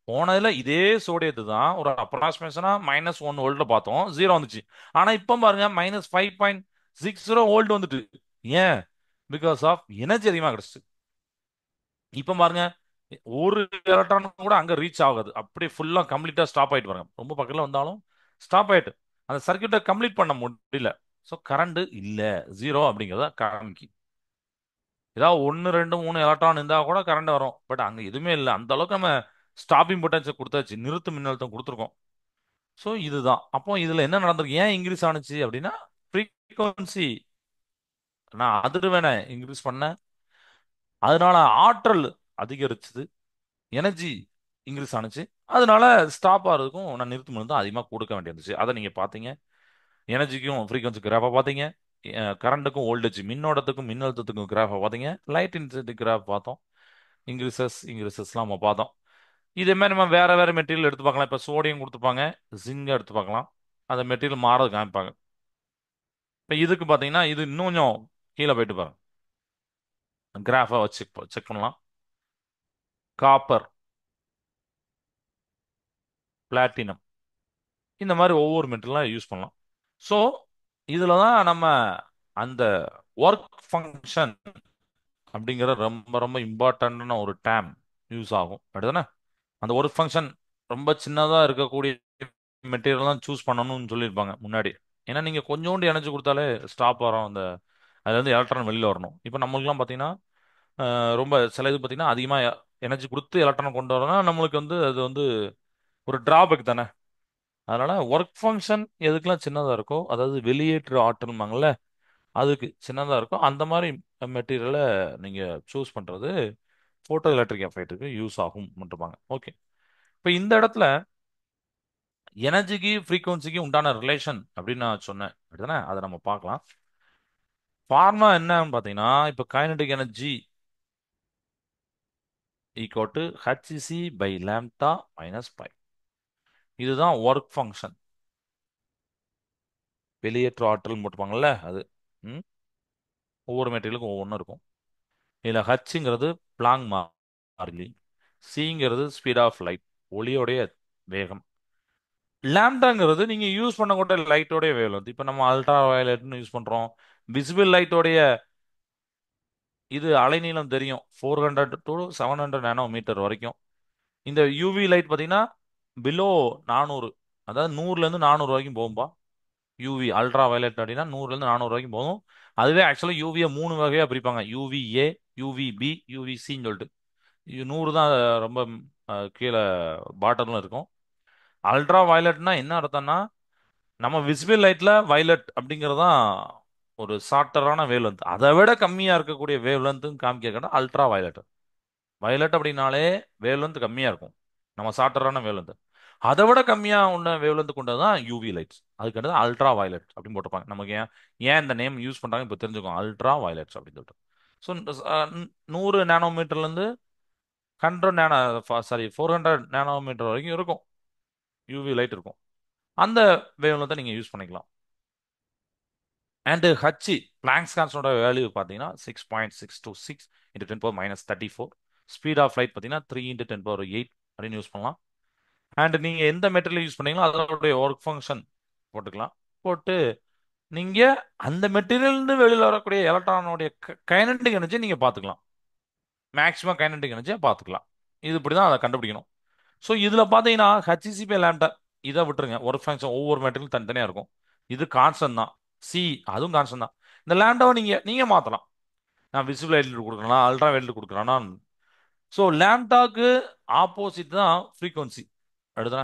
A: போனதுல இதே சோடியத்து தான் ஒரு அப்ராக்சிமேஷனா -1 வோல்ட்ல பார்த்தோம், ஜீரோ வந்துச்சு. ஆனா இப்ப பாருங்க -5.60 வோல்ட் வந்துட்டு. ஏன்? பிகாஸ் ஆஃப் எனர்ஜி அதிகமா கிடைச்சு. இப்ப பாருங்க ஒரு எலக்ட்ரான் கூட அங்க ரீச் ஆகாது, அப்படியே ஃபுல்லா கம்ப்ளீட்டா ஸ்டாப் ஆயிட்டு பாருங்க. ரொம்ப பக்கத்துல வந்தாலும் ஸ்டாப் ஆயிட்டு அந்த சர்க்யூட்டை கம்ப்ளீட் பண்ண முடியல. ஸோ கரண்ட் இல்ல, ஜீரோ அப்படிங்கிறத காமிக்கு. ஏதாவது ஒன்று ரெண்டு மூணு எலக்ட்ரான் இருந்தா கூட கரண்ட் வரும், பட் அங்க எதுவுமே இல்லை. அந்த அளவுக்கு நம்ம ஸ்டாப்பிங் பொட்டன்ஷியல் கொடுத்தாச்சு, நிறுத்து மின்னழுத்தம் கொடுத்துருக்கோம். ஸோ இதுதான். அப்போ இதுல என்ன நடந்திருக்கு, ஏன் இன்க்ரீஸ் ஆனுச்சு அப்படின்னா ஃப்ரீக்வன்சி, நான் அதிர்வெண்ணை இன்க்ரீஸ் பண்ணேன், அதனால ஆற்றல் அதிகரிச்சது, எனர்ஜி இன்க்ரீஸ் ஆனுச்சு. அதனால ஸ்டாப் ஆகிறதுக்கும் நான் நிறுத்து மின்னழுத்தம் அதிகமாக கொடுக்க வேண்டியிருந்துச்சு. அதை நீங்க பாத்தீங்க. எனர்ஜிக்கும் ஃப்ரீக்வன்சி கிராஃபை பார்த்தீங்க, கரண்ட்டுக்கும் வோல்டேஜ் மின்னோட்டத்துக்கும் மின்னழுத்தத்துக்கும் கிராஃபை பார்த்தீங்க, லைட் இன்டென்சிட்டி கிராஃப் பார்த்தோம், இன்க்ரீசஸ்லாம் நம்ம பார்த்தோம். இதே மாதிரி நம்ம வேற வேற மெட்டீரியல் எடுத்து பார்க்கலாம். இப்போ சோடியம் கொடுத்துருப்பாங்க, ஜிங்க் எடுத்து பார்க்கலாம், அந்த மெட்டீரியல் மாறது காமிப்பாங்க. இப்போ இதுக்கு பார்த்தீங்கன்னா இது இன்னும் கொஞ்சம் கீழே போயிட்டு பாருங்க, கிராஃபை வச்சு செக் பண்ணலாம். காப்பர், பிளாட்டினம், இந்த மாதிரி ஒவ்வொரு மெட்டீரியலாக யூஸ் பண்ணலாம். ஸோ இதில் தான் நம்ம அந்த ஒர்க் ஃபங்க்ஷன் அப்படிங்கிற ரொம்ப ரொம்ப இம்பார்ட்டன்டான ஒரு டேம் யூஸ் ஆகும். அப்படிதானே? அந்த ஒரு ஃபங்க்ஷன் ரொம்ப சின்னதா இருக்கக்கூடிய மெட்டீரியல் தான் சூஸ் பண்ணணும்னு சொல்லியிருப்பாங்க முன்னாடி. ஏன்னா நீங்க கொஞ்சோண்டு எனர்ஜி கொடுத்தாலே ஸ்டாப் வரும், அந்த அதுல இருந்து எலக்ட்ரான் வெளியில வரணும். இப்போ நம்மளுக்குலாம் பார்த்தீங்கன்னா ரொம்ப சில இது பார்த்தீங்கன்னா அதிகமாக எனர்ஜி கொடுத்து எலக்ட்ரான் கொண்டு வரணும்னா நம்மளுக்கு வந்து அது வந்து ஒரு டிராபேக் தானே. அதனால ஒர்க் ஃபங்க்ஷன் எதுக்கெல்லாம் சின்னதா இருக்கோ, அதாவது வெளியேற்று ஆற்றல்மாங்கல்ல, அதுக்கு சின்னதா இருக்கும் அந்த மாதிரி மெட்டீரியலை நீங்க சூஸ் பண்றது போட்டோ எலக்ட்ரிக் எஃபெக்ட்டுக்கு யூஸ் ஆகும் மட்டும்பாங்க. ஓகே. இப்போ இந்த இடத்துல எனர்ஜிக்கு ஃப்ரீக்வன்சிக்கு உண்டான ரிலேஷன் அப்படின்னு நான் சொன்னேன், அப்படிதானே? அதை நம்ம பார்க்கலாம். ஃபார்முலா என்னன்னு பார்த்தீங்கன்னா, இப்போ kinetic energy equal to h c by lambda minus phi. இதுதான் ஒர்க் ஃபங்க்ஷன், வெளியேற்ற ஆற்றல் போட்டுப்பாங்கல்ல அது. ம்? ஒவ்வொரு மெட்டீரியலுக்கும் ஒவ்வொன்றும் இருக்கும். இதில் ஹச்சுங்கிறது பிளாங் மாறிலி, சிங்கிறது ஸ்பீட் ஆஃப் லைட், ஒளியோடைய வேகம், லேம்டாங்கிறது நீங்க யூஸ் பண்ணக்கூடிய லைட்டோடைய வேவ்லென்த். இப்போ நம்ம அல்ட்ரா வயலட்னு யூஸ் பண்றோம். விசிபிள் லைட்டோடைய இது அலைநீளம் தெரியும், 400 to 700 நானோமீட்டர் வரைக்கும். இந்த யூவி லைட் பார்த்தீங்கன்னா பிலோ 400, அதாவது 100 ல இருந்து 400 வரைக்கும் போகும்பா. யூவி அல்ட்ரா வயலட் அப்படின்னா 100 ல இருந்து 400 வரைக்கும் போகும். அதுவே ஆக்சுவலாக யூவியை 3 வகையா பிரிப்பாங்க, யூவிஏ, யூவிபி, யூவிசின்னு சொல்லிட்டு. 100 தான் ரொம்ப கீழே பாட்டம்ல இருக்கும். அல்ட்ரா வயலட்னா என்ன அர்த்தம்னா, நம்ம விசிபிள் லைட்ல வயலட் அப்படிங்கிறது தான் ஒரு ஷார்ட்டரான வேவ் லென்த். அதை விட கம்மியா இருக்கக்கூடிய வேவ் லென்த் காமிக்க அல்ட்ரா வயலட். வயலட் அப்படின்னாலே வேவ் லென்த் கம்மியா இருக்கும், நம்ம ஷார்ட்டரான வேவ் லென்த். அதை விட கம்மியா உள்ள வேவ் லென்த் கொண்டது தான் யூவி லைட்ஸ். அதுக்கு அல்ட்ரா வயலட் அப்படின்னு போட்டிருப்பாங்க. நமக்கு ஏன் ஏன் இந்த நேம் யூஸ் பண்றாங்க இப்போ தெரிஞ்சுக்கோங்க, அல்ட்ரா வயலட்ஸ் அப்படின்னு சொல்லிட்டு. ஸோ 100 நானோமீட்டர்ல இருந்து 100 சாரி 400 நானோமீட்டர் வரைக்கும் இருக்கும், யூவி லைட் இருக்கும். அந்த வேவ் லென்த்தை நீங்க யூஸ் பண்ணிக்கலாம். அண்ட் ஹச்சி பிளாங்க்ஸ் கான்ஸ்டன்டோட வேல்யூ பார்த்தீங்கன்னா 6.626 × 10⁻³ ஸ்பீட் ஆஃப் லைட் பார்த்தீங்கன்னா 3 × 10⁸ அப்படின்னு யூஸ் பண்ணலாம். அண்ட் நீங்க எந்த மெட்டீரியல் யூஸ் பண்ணீங்களோ அதோடைய ஒர்க் ஃபங்க்ஷன் போட்டுக்கலாம். போட்டு நீங்க அந்த மெட்டீரியல் இருந்து வெளியில் வரக்கூடிய எலக்ட்ரானோடைய கைனடிக் எனர்ஜி நீங்க பார்த்துக்கலாம், மேக்ஸிமம் கைனடிக் எனர்ஜியை பார்த்துக்கலாம். இது இப்படி தான் அதை கண்டுபிடிக்கணும். ஸோ இதுல பார்த்தீங்கன்னா ஹச்சிசிபி லேம்டா இதை விட்டுருங்க, ஒர்க் ஃபங்க்ஷன் ஒவ்வொரு மெட்டீரியல் தனித்தனியா இருக்கும். இது கான்ஸ்டன்ட் தான். சி அதுவும் கான்ஸ்டன்ட் தான். இந்த லேம்டாவை நீங்க நீங்க மாத்தலாம். நான் விசிபிள் லைட் கொடுக்குறேன்னா அல்ட்ரா வயலட் கொடுக்குறேன்னா. ஸோ லேம்டாக்கு ஆப்போசிட் தான் ஃப்ரீக்வன்சி. அடுத்தா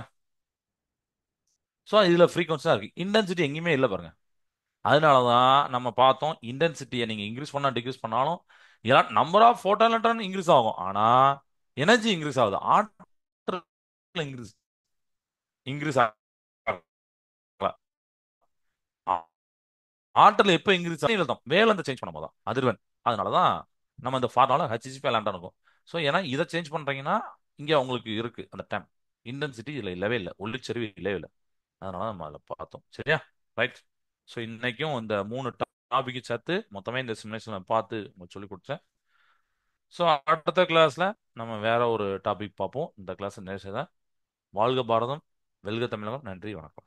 A: ஸோ இதுல ஃப்ரீக்வன்சி தான் இருக்கு, இன்டென்சிட்டி எங்கேயுமே இல்லை பாருங்க. அதனால தான் நம்ம பார்த்தோம், இன்டென்சிட்டியை நீங்க இன்க்ரீஸ் பண்ணா டிக்ரீஸ் பண்ணாலும் number of photon electron increase ஆகும், ஆனா எனர்ஜி இன்க்ரீஸ் ஆகுது, ஆற்றல் இன்க்ரீஸ் இன்க்ரீஸ் ஆகல. ஆற்றல் எப்போ இன்க்ரீஸ் வேலந்த சேஞ்ச் பண்ணும்போது தான் அதிர்வெண். அதனால தான் நம்ம இந்த ஃபார்முலா ஹச்சிசிபி லேம்டா இருக்கும். ஸோ ஏன்னா இதை சேஞ்ச் பண்றீங்கன்னா இங்க உங்களுக்கு இருக்கு அந்த டைம். இன்டென்சிட்டி இதுல இல்லவே இல்லை, ஒளிச்செறிவு இல்லவே இல்லை. அதனால நம்ம அதில் பார்த்தோம். சரியா? ரைட். ஸோ இன்னைக்கும் இந்த 3 டாபிக் சேர்த்து மொத்தமே இந்த சிமுலேஷனை பார்த்து உங்களுக்கு சொல்லி கொடுத்தேன். ஸோ அடுத்த கிளாஸ்ல நம்ம வேற ஒரு டாபிக் பார்ப்போம். இந்த கிளாஸ் நிறைவு செய்த வாழ்க பாரதம், வெல்க தமிழகம். நன்றி, வணக்கம்.